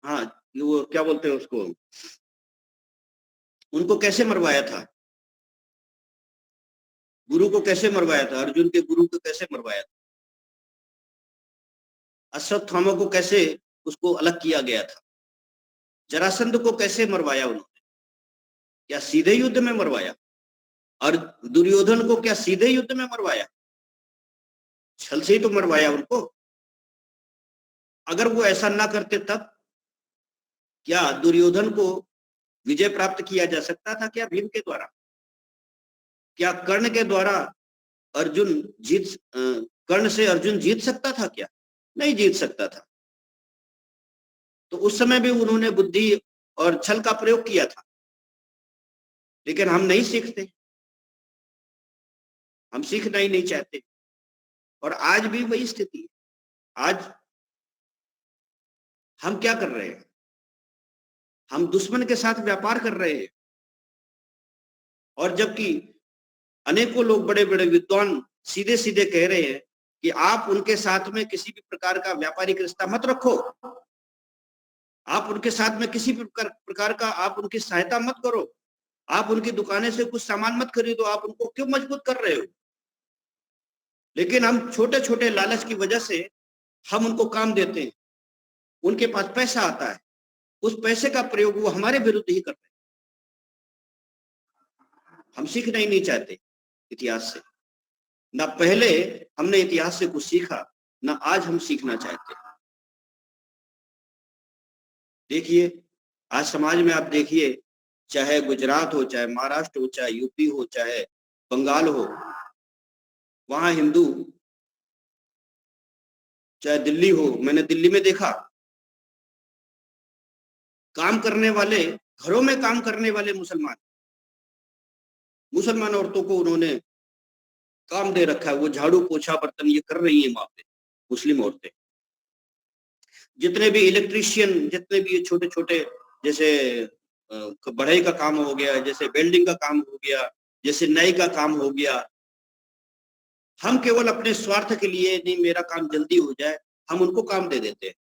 D: हाँ, वो क्या बोलते हैं उसको, उनको कैसे मरवाया था? गुरु को कैसे मरवाया था? अर्जुन के गुरु को कैसे मरवाया था? अश्वत्थामा को कैसे उसको अलग किया गया था? जरासंध को कैसे मरवाया उन्होंने? क्या सीधे युद्ध में मरवाया? और दुर्योधन को क्या सीधे युद्ध में मरवाया? छल से ही तो मरवाया उनको। अगर वो ऐसा ना करते तब क्या दुर्योधन को विजय प्राप्त किया जा सकता था क्या भीम के द्वारा? क्या कर्ण के द्वारा अर्जुन कर्ण से अर्जुन जीत सकता था क्या? नहीं जीत सकता था। तो उस समय भी उन्होंने बुद्धि और छल का प्रयोग किया था, लेकिन हम नहीं सीखते, हम सीखना ही नहीं चाहते। और आज भी वही स्थिति है। आज हम क्या कर रहे हैं? हम दुश्मन के साथ व्यापार कर रहे हैं। और जबकि अनेकों लोग, बड़े बड़े विद्वान सीधे सीधे कह रहे हैं कि आप उनके साथ में किसी भी प्रकार का व्यापारिक रिश्ता मत रखो, आप उनके साथ में किसी भी प्रकार का आप उनकी सहायता मत करो, आप उनकी दुकानें से कुछ सामान मत खरीदो, आप उनको क्यों मजबूत कर रहे हो? लेकिन हम छोटे छोटे लालच की वजह से हम उनको काम देते हैं। उनके पास पैसा आता है, उस पैसे का प्रयोग वो हमारे विरुद्ध ही कर रहे हैं। हम सीखना ही नहीं चाहते इतिहास से। ना पहले हमने इतिहास से कुछ सीखा, ना आज हम सीखना चाहते। देखिए आज समाज में आप देखिए, चाहे गुजरात हो, चाहे महाराष्ट्र हो, चाहे यूपी हो, चाहे बंगाल हो, वहां हिंदू, चाहे दिल्ली हो, मैंने दिल्ली में देखा काम करने वाले, घरों में काम करने वाले मुसलमान औरतों को उन्होंने काम दे रखा है। वो झाड़ू पोछा बर्तन ये कर रही है वहां पे मुस्लिम औरतें। जितने भी इलेक्ट्रीशियन, जितने भी ये छोटे छोटे, जैसे बढ़ई का काम हो गया, जैसे वेल्डिंग का काम हो गया, जैसे नई का काम हो गया, हम केवल अपने स्वार्थ के लिए, नहीं मेरा काम जल्दी हो जाए, हम उनको काम दे देते हैं।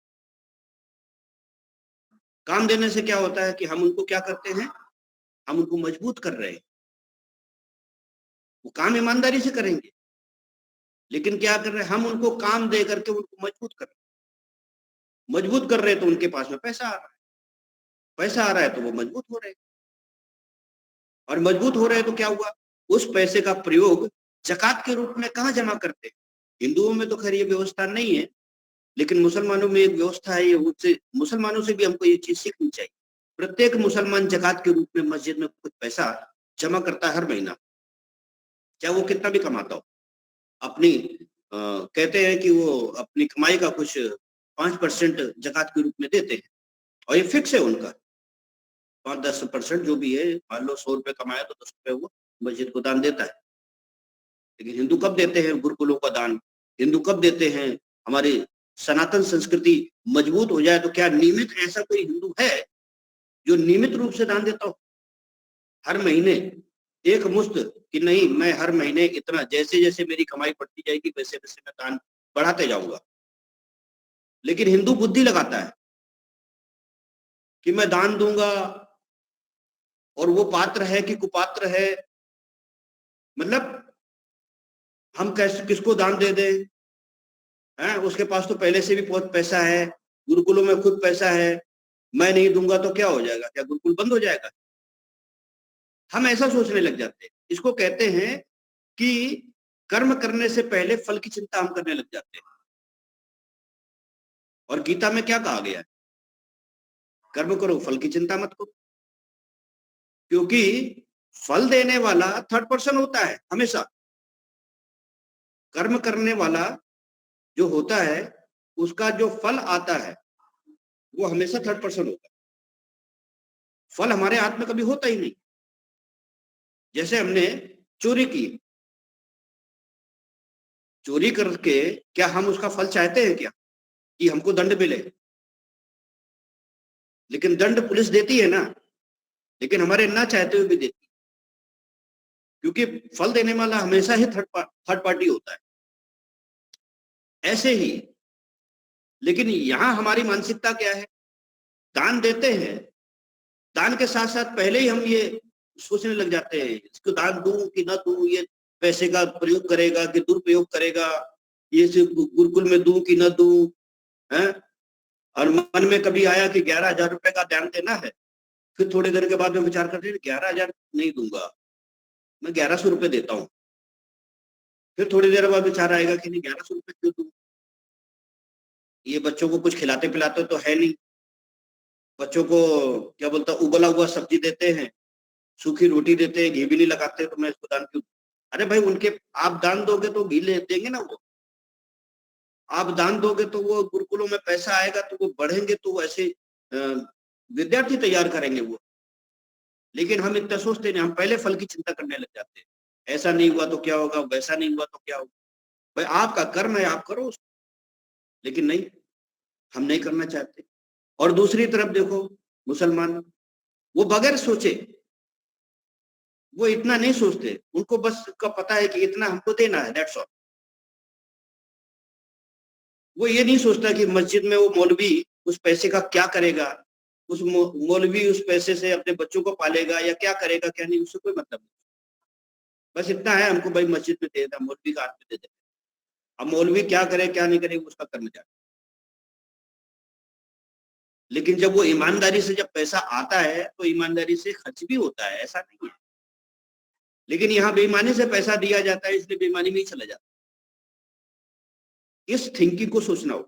D: काम देने से क्या होता है कि हम उनको क्या करते हैं, हम उनको मजबूत कर रहे हैं। वो काम ईमानदारी से करेंगे, लेकिन क्या कर रहे हैं, हम उनको काम दे करके उनको मजबूत कर रहे हैं। मजबूत कर रहे हैं तो उनके पास में पैसा आ रहा है, पैसा आ रहा है तो वो मजबूत हो रहे हैं, और मजबूत हो रहे हैं तो क्या हुआ, उस पैसे का प्रयोग ज़कात के रूप में कहाँ जमा करते हैं। हिंदुओं में तो खैर ये व्यवस्था नहीं है, लेकिन मुसलमानों में एक व्यवस्था है, ये उससे मुसलमानों से भी हमको ये चीज सीखनी चाहिए। प्रत्येक मुसलमान ज़कात के रूप में मस्जिद में कुछ पैसा जमा करता है हर महीना, चाहे वो कितना भी कमाता हो। अपनी कहते हैं कि वो अपनी कमाई का कुछ 5% ज़कात के रूप में देते हैं, और ये फिक्स है उनका, 5-10% जो भी है। मान लो 100 रुपए कमाया तो 10 रुपए वो मस्जिद को दान देता है। लेकिन हिंदू कब देते हैं गुरुकुलों का दान, हिंदू कब देते हैं, हमारी सनातन संस्कृति मजबूत हो जाए तो क्या नियमित ऐसा कोई हिंदू है जो नियमित रूप से दान देता हो हर महीने एक मुश्त, कि नहीं मैं हर महीने इतना, जैसे जैसे मेरी कमाई बढ़ती जाएगी वैसे वैसे मैं दान बढ़ाते जाऊंगा। लेकिन हिंदू बुद्धि लगाता है कि मैं दान दूंगा, और वो पात्र है कि कुपात्र है, मतलब हम कैसे किसको दान दे दें, है उसके पास तो पहले से भी बहुत पैसा है, गुरुकुलों में खुद पैसा है, मैं नहीं दूंगा तो क्या हो जाएगा, क्या गुरुकुल बंद हो जाएगा। हम ऐसा सोचने लग जाते हैं। इसको कहते हैं कि कर्म करने से पहले फल की चिंता हम करने लग जाते हैं। और गीता में क्या कहा गया है, कर्म करो फल की चिंता मत करो, क्योंकि फल देने वाला थर्ड पर्सन होता है हमेशा। कर्म करने वाला जो होता है उसका जो फल आता है वो हमेशा थर्ड पर्सन होता है, फल हमारे हाथ में कभी होता ही नहीं। जैसे हमने चोरी की, चोरी करके क्या हम उसका फल चाहते हैं क्या कि हमको दंड मिले, लेकिन दंड पुलिस देती है ना, लेकिन हमारे ना चाहते हुए भी देती है, क्योंकि फल देने वाला हमेशा ही थर्ड पार्टी होता है। ऐसे ही लेकिन यहां हमारी मानसिकता क्या है, दान देते हैं, दान के साथ साथ पहले ही हम ये सोचने लग जाते हैं इसको दान दूं कि ना दूं, ये पैसे का प्रयोग करेगा कि दुरुपयोग करेगा, ये गुरुकुल में दूं कि ना दूं, है। और मन में कभी आया कि 11,000 रुपए का दान देना है, फिर थोड़ी देर के बाद में विचार करते हैं 11,000 नहीं दूंगा, मैं 1100 रुपए देता हूँ। फिर थोड़ी देर बाद विचार आएगा कि नहीं 1100 रुपए क्यों दूं, ये बच्चों को कुछ खिलाते पिलाते तो है नहीं, बच्चों को क्या बोलता उबला हुआ सब्जी देते हैं, सूखी रोटी देते हैं, घी भी नहीं लगाते, तो मैं इसको दान क्यों। अरे भाई उनके आप दान दोगे तो घी ले देंगे ना, वो आप दान दोगे तो वो गुरुकुलों में पैसा आएगा तो वो बढ़ेंगे, तो वो ऐसे विद्यार्थी तैयार करेंगे वो। लेकिन हम इतना सोचते नहीं, हम पहले फल की चिंता करने लग जाते हैं, ऐसा नहीं हुआ तो क्या होगा, वैसा नहीं हुआ तो क्या होगा। भाई आपका कर्म है, आप करो उसको, लेकिन नहीं, हम नहीं करना चाहते। और दूसरी तरफ देखो मुसलमान, वो बगैर सोचे, वो इतना नहीं सोचते, उनको बस का पता है कि इतना हमको देना है, दैट्स ऑल। वो ये नहीं सोचता कि मस्जिद में वो मौलवी उस पैसे का क्या करेगा, उस मौलवी उस पैसे से अपने बच्चों को पालेगा या क्या करेगा क्या नहीं, उससे कोई मतलब नहीं। बस इतना है हमको, भाई मस्जिद में दे देना, मौलवी का हाथ में दे देना। अब मौलवी क्या करे क्या नहीं करे उसका कर्म जाए, लेकिन जब वो ईमानदारी से जब पैसा आता है तो ईमानदारी से खर्च भी होता है, ऐसा नहीं है। लेकिन यहाँ बेईमानी से पैसा दिया जाता है, इसलिए बेईमानी में ही चला जाता है। इस थिंकिंग को सोचना हो,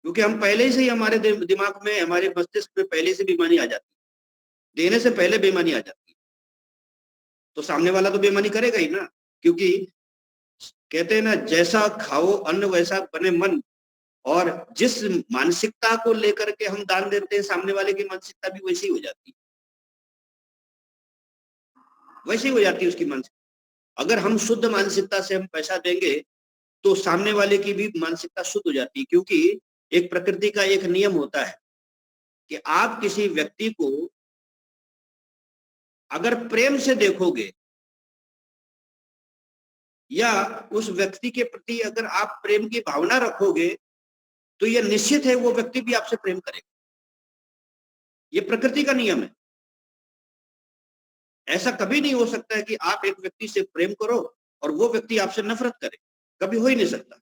D: क्योंकि हम पहले से ही हमारे दिमाग में, हमारे मस्तिष्क में पहले से बेईमानी आ जाती है, देने से पहले बेईमानी आ जाती है, तो सामने वाला तो बेईमानी करेगा ही ना। क्योंकि कहते हैं ना, जैसा खाओ अन्न वैसा बने मन, और जिस मानसिकता को लेकर के हम दान देते हैं सामने वाले की मानसिकता भी वैसी हो जाती है, वैसी हो जाती है उसकी मानसिकता। अगर हम शुद्ध मानसिकता से हम पैसा देंगे तो सामने वाले की भी मानसिकता शुद्ध हो जाती है। क्योंकि एक प्रकृति का एक नियम होता है कि आप किसी व्यक्ति को अगर प्रेम से देखोगे या उस व्यक्ति के प्रति अगर आप प्रेम की भावना रखोगे तो यह निश्चित है वो व्यक्ति भी आपसे प्रेम करेगा। ये प्रकृति का नियम है। ऐसा कभी नहीं हो सकता है कि आप एक व्यक्ति से प्रेम करो और वो व्यक्ति आपसे नफरत करे। कभी हो ही नहीं सकता।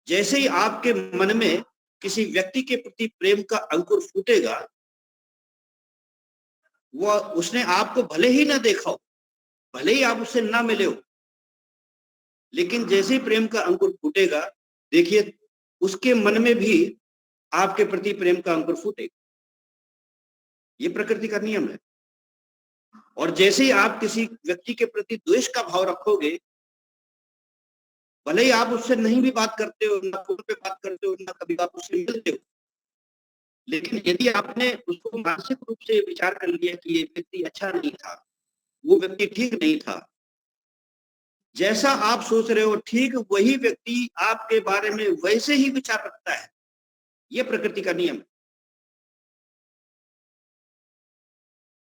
D: जैसे ही आपके मन में किसी व्यक्ति के प्रति प्रेम का अंकुर फूटेगा, वो उसने आपको भले ही ना देखा हो, भले ही आप उससे ना मिले हो, लेकिन जैसे ही प्रेम का अंकुर फूटेगा, देखिए उसके मन में भी आपके प्रति प्रेम का अंकुर फूटेगा। ये प्रकृति का नियम है। और जैसे ही आप किसी व्यक्ति के प्रति द्वेष का भाव रखोगे, भले ही आप उससे नहीं भी बात करते हो, ना फोन पे बात करते हो, ना कभी आप उससे मिलते हो, लेकिन यदि आपने उसको मानसिक रूप से विचार कर लिया कि ये व्यक्ति अच्छा नहीं था, वो व्यक्ति ठीक नहीं था, जैसा आप सोच रहे हो ठीक वही व्यक्ति आपके बारे में वैसे ही विचार रखता है। ये प्रकृति का नियम है।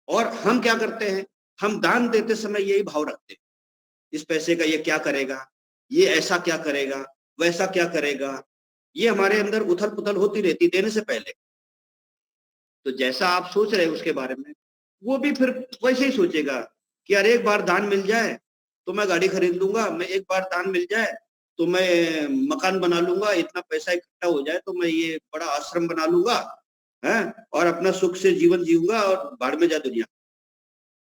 D: और हम क्या करते हैं, हम दान देते समय यही भाव रखते हैं, इस पैसे का ये क्या करेगा, ये ऐसा क्या करेगा, वैसा क्या करेगा, ये हमारे अंदर उथल पुथल होती रहती देने से पहले। तो जैसा आप सोच रहे हैं उसके बारे में, वो भी फिर वैसे ही सोचेगा कि यार एक बार दान मिल जाए तो मैं गाड़ी खरीद लूंगा, मैं एक बार दान मिल जाए तो मैं मकान बना लूंगा, इतना पैसा इकट्ठा हो जाए तो मैं ये बड़ा आश्रम बना लूंगा, है, और अपना सुख से जीवन जीऊंगा और भाड़ में जा दुनिया।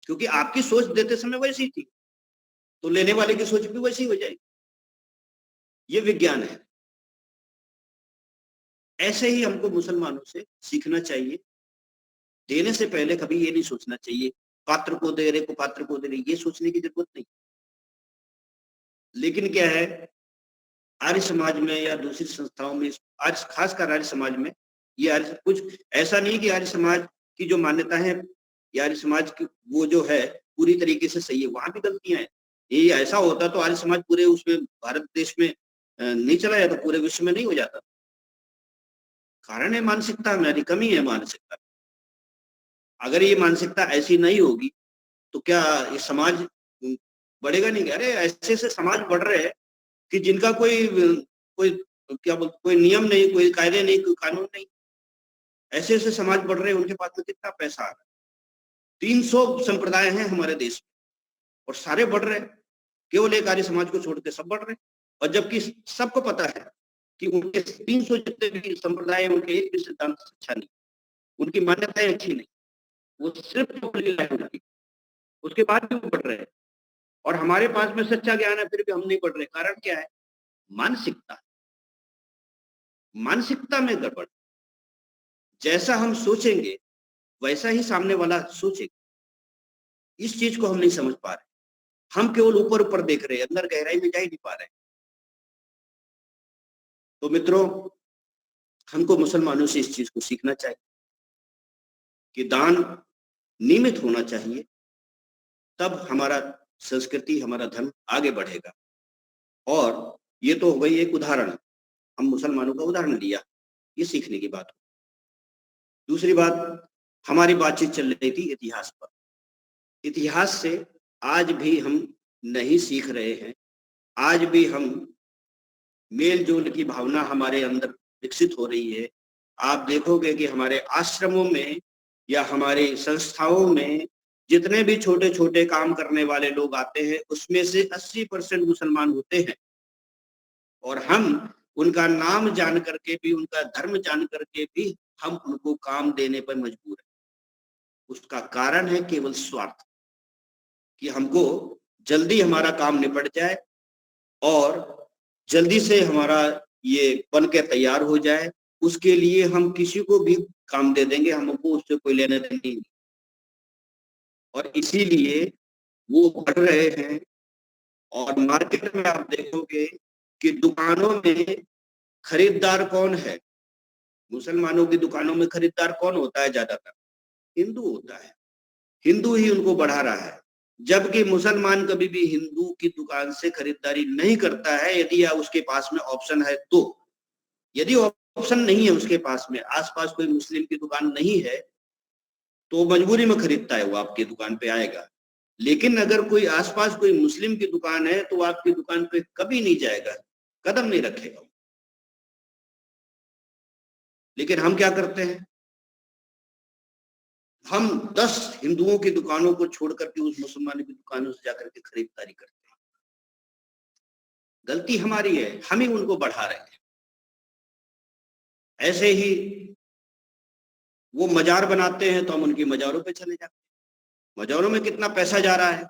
D: क्योंकि आपकी सोच देते समय वैसी थी, तो लेने वाले की सोच भी वैसी हो जाएगी। ये विज्ञान है। ऐसे ही हमको मुसलमानों से सीखना चाहिए। देने से पहले कभी ये नहीं सोचना चाहिए पात्र को दे रहे, को पात्र को दे रहे, ये सोचने की जरूरत नहीं। लेकिन क्या है, आर्य समाज में या दूसरी संस्थाओं में, आज खासकर आर्य समाज में, ये आर्य कुछ ऐसा नहीं कि आर्य समाज की जो मान्यता है या आर्य समाज की वो जो है पूरी तरीके से सही है, वहां भी गलतियां हैं। ये ऐसा होता तो आर्य समाज पूरे उसमें भारत देश में नहीं चला जाता, पूरे विश्व में नहीं हो जाता। कारण है मानसिकता, हमारी कमी है मानसिकता। अगर ये मानसिकता ऐसी नहीं होगी तो क्या ये समाज बढ़ेगा नहीं? अरे ऐसे ऐसे समाज बढ़ रहे हैं कि जिनका कोई कोई क्या बोलते, कोई नियम नहीं, कोई कायदे नहीं, कोई कानून नहीं। ऐसे ऐसे समाज बढ़ रहे हैं, उनके पास में कितना पैसा आ रहा है। 300 संप्रदाय हैं हमारे देश में और सारे बढ़ रहे हैं, केवल एक आर्य समाज को छोड़ के सब बढ़ रहे हैं। और जबकि सबको पता है कि उनके 300 जितने भी संप्रदाय हैं, उनके एक भी सिद्धांत अच्छा नहीं, उनकी मान्यताएं अच्छी नहीं, वो सिर्फ लीला है उनकी, उसके बाद भी वो बढ़ रहे हैं। और हमारे पास में सच्चा ज्ञान है फिर भी हम नहीं बढ़ रहे। कारण क्या है? मानसिकता, मानसिकता में गड़बड़। जैसा हम सोचेंगे वैसा ही सामने वाला सोचेगा। इस चीज को हम नहीं समझ पा रहे, हम केवल ऊपर ऊपर देख रहे हैं, अंदर गहराई में जा ही नहीं पा रहे। तो मित्रों, हमको मुसलमानों से इस चीज को सीखना चाहिए कि दान नियमित होना चाहिए, तब हमारा संस्कृति, हमारा धर्म आगे बढ़ेगा। और ये तो हो गई एक उदाहरण, हम मुसलमानों का उदाहरण लिया, ये सीखने की बात। दूसरी बात, हमारी बातचीत चल रही थी इतिहास पर। इतिहास से आज भी हम नहीं सीख रहे हैं, आज भी हम मेल जोल की भावना हमारे अंदर विकसित हो रही है। आप देखोगे कि हमारे आश्रमों में या हमारी संस्थाओं में जितने भी छोटे छोटे काम करने वाले लोग आते हैं, उसमें से 80% मुसलमान होते हैं। और हम उनका नाम जान करके भी, उनका धर्म जान करके भी हम उनको काम देने पर मजबूर हैं। उसका कारण है केवल स्वार्थ, कि हमको जल्दी हमारा काम निपट जाए और जल्दी से हमारा ये बन के तैयार हो जाए। उसके लिए हम किसी को भी काम दे देंगे, हमको उससे कोई लेने देने नहीं। और इसीलिए वो बढ़ रहे हैं। और मार्केट में आप देखोगे कि दुकानों में खरीदार कौन है? मुसलमानों की दुकानों में खरीदार कौन होता है? ज्यादातर हिंदू होता है। हिंदू ही उनको बढ़ा रहा है, जबकि मुसलमान कभी भी हिंदू की दुकान से खरीदारी नहीं करता है, यदि उसके पास में ऑप्शन है तो। यदि ऑप्शन नहीं है उसके पास में, आसपास कोई मुस्लिम की दुकान नहीं है, तो मजबूरी में खरीदता है, वो आपकी दुकान पे आएगा। लेकिन अगर कोई आसपास कोई मुस्लिम की दुकान है तो आपकी दुकान पे कभी नहीं जाएगा, कदम नहीं रखेगा। लेकिन हम क्या करते हैं, हम 10 हिंदुओं की दुकानों को छोड़ करके उस मुसलमान की दुकानों से जाकर के खरीदारी करते हैं। गलती हमारी है, हम ही उनको बढ़ा रहे हैं। ऐसे ही वो मजार बनाते हैं तो हम उनकी मजारों पे चले जाते हैं। मजारों में कितना पैसा जा रहा है,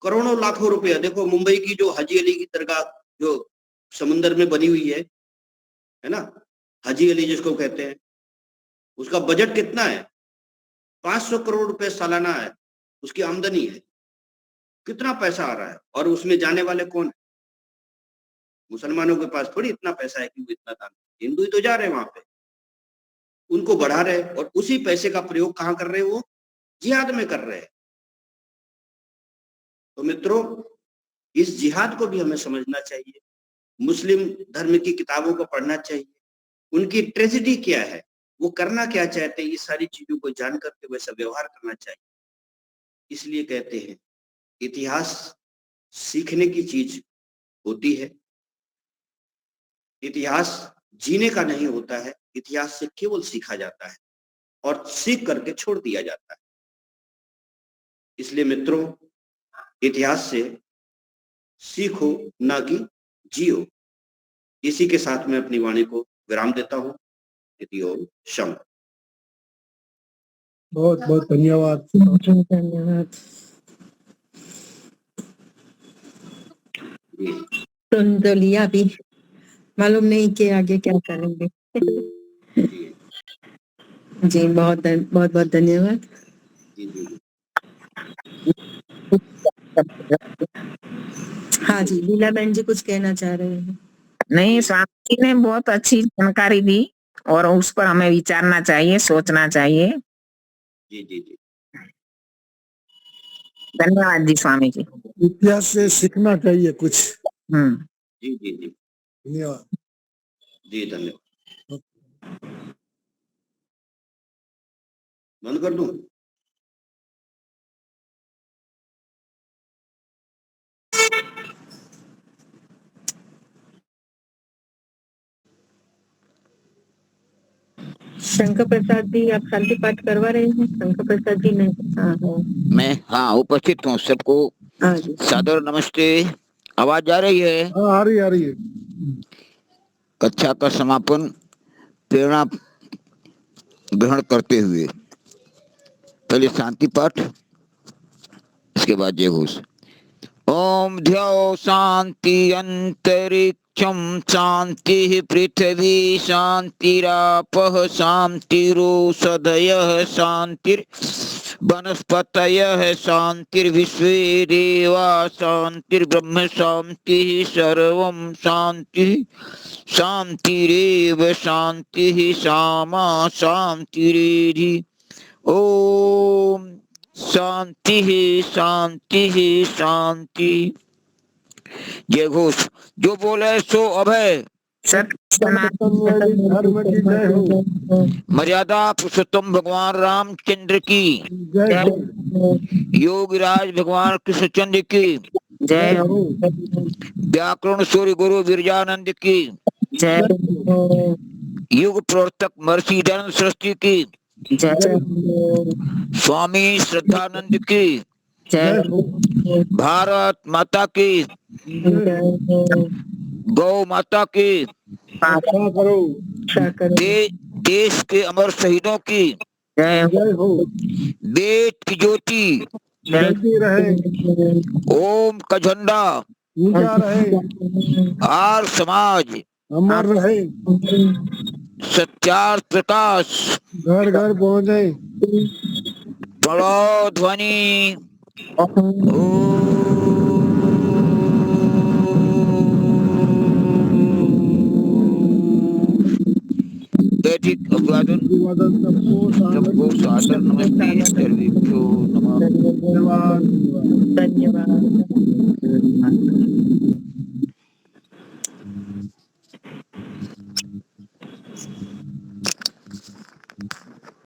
D: करोड़ों लाखों रुपया। देखो मुंबई की जो हाजी अली की दरगाह जो समुंदर में बनी हुई है ना, हाजी अली जिसको कहते हैं, उसका बजट कितना है, 500 करोड़ रुपए सालाना है उसकी आमदनी है। कितना पैसा आ रहा है, और उसमें जाने वाले कौन है? मुसलमानों के पास थोड़ी इतना पैसा है कि वो इतना दान, हिंदू ही तो जा रहे हैं वहां पे, उनको बढ़ा रहे हैं। और उसी पैसे का प्रयोग कहाँ कर रहे हैं? वो जिहाद में कर रहे हैं। तो मित्रों, इस जिहाद को भी हमें समझना चाहिए, मुस्लिम धर्म की किताबों को पढ़ना चाहिए, उनकी ट्रेजेडी क्या है, वो करना क्या चाहते हैं, ये सारी चीजों को जान करके वैसा व्यवहार करना चाहिए। इसलिए कहते हैं इतिहास सीखने की चीज होती है, इतिहास जीने का नहीं होता है। इतिहास से केवल सीखा जाता है और सीख करके छोड़ दिया जाता है। इसलिए मित्रों, इतिहास से सीखो ना कि जियो। इसी के साथ मैं अपनी वाणी को विराम देता हूँ। इति ओम शम।
C: बहुत बहुत धन्यवाद।
A: धन्यवाद। सुन तो लिया भी, मालूम नहीं कि आगे क्या करेंगे। जी बहुत बहुत धन्यवाद। हाँ जी, लीला बहन जी कुछ कहना चाह रहे हैं।
E: नहीं, स्वामी जी ने बहुत अच्छी जानकारी दी और उस पर हमें विचारना चाहिए, सोचना चाहिए।
D: जी जी जी,
E: धन्यवाद जी स्वामी जी।
C: इतिहास से सीखना चाहिए कुछ।
D: जी जी जी,
C: धन्यवाद
D: जी धन्यवाद। बंद कर दूं?
A: शंकर प्रसाद जी, आप शांति पाठ करवा रहे हैं? शंकर प्रसाद जी ने
F: मैं उपस्थित हूँ। सबको सादर नमस्ते। आवाज आ रही है?
C: आ रही है।
F: कक्षा का समापन प्रेरणा ग्रहण करते हुए पहले शांति पाठ, इसके बाद जय घोष। ओम ध्यो शांति अंतरिक्षम शांति पृथ्वी शांतिरापः शांतिरोषधयः शांतिर वनस्पतयः शांतिर्विश्वे देवा शांतिर्ब्रह्म शांतिः सर्वं शांतिः शांतिरेव शांतिः सामा शांतिरेधि। ओम शांति शांति शांति। जय घोष। जो बोले सो अभय।
C: धर्म की जय हो।
F: मर्यादा पुरुषोत्तम भगवान रामचंद्र की
C: जय हो।
F: योगीराज भगवान कृष्णचंद्र की
A: जय हो।
F: व्याकरण सूर्य गुरु विरजानंद की
A: जय हो।
F: युग प्रवर्तक महर्षि दयानंद सरस्वती की
A: जय हो।
F: स्वामी श्रद्धानंद की
A: जय हो।
F: भारत माता की
A: जय हो।
F: गौ माता की
C: करो।
F: देश के अमर शहीदों की
A: जय
C: हो।
F: वेद की ज्योति
C: जलती रहे।
F: ओम का झंडा
C: ऊंचा रहे।
F: आर समाज
C: अमर रहे।
F: सत्यार्थ प्रकाश
C: घर घर पहुंचे।
F: बड़ो ध्वनि। वैदिक अभिवादन सबको सादर नमस्ते। सर्वेभ्यो नमः।
C: धन्यवाद।
A: धन्यवाद।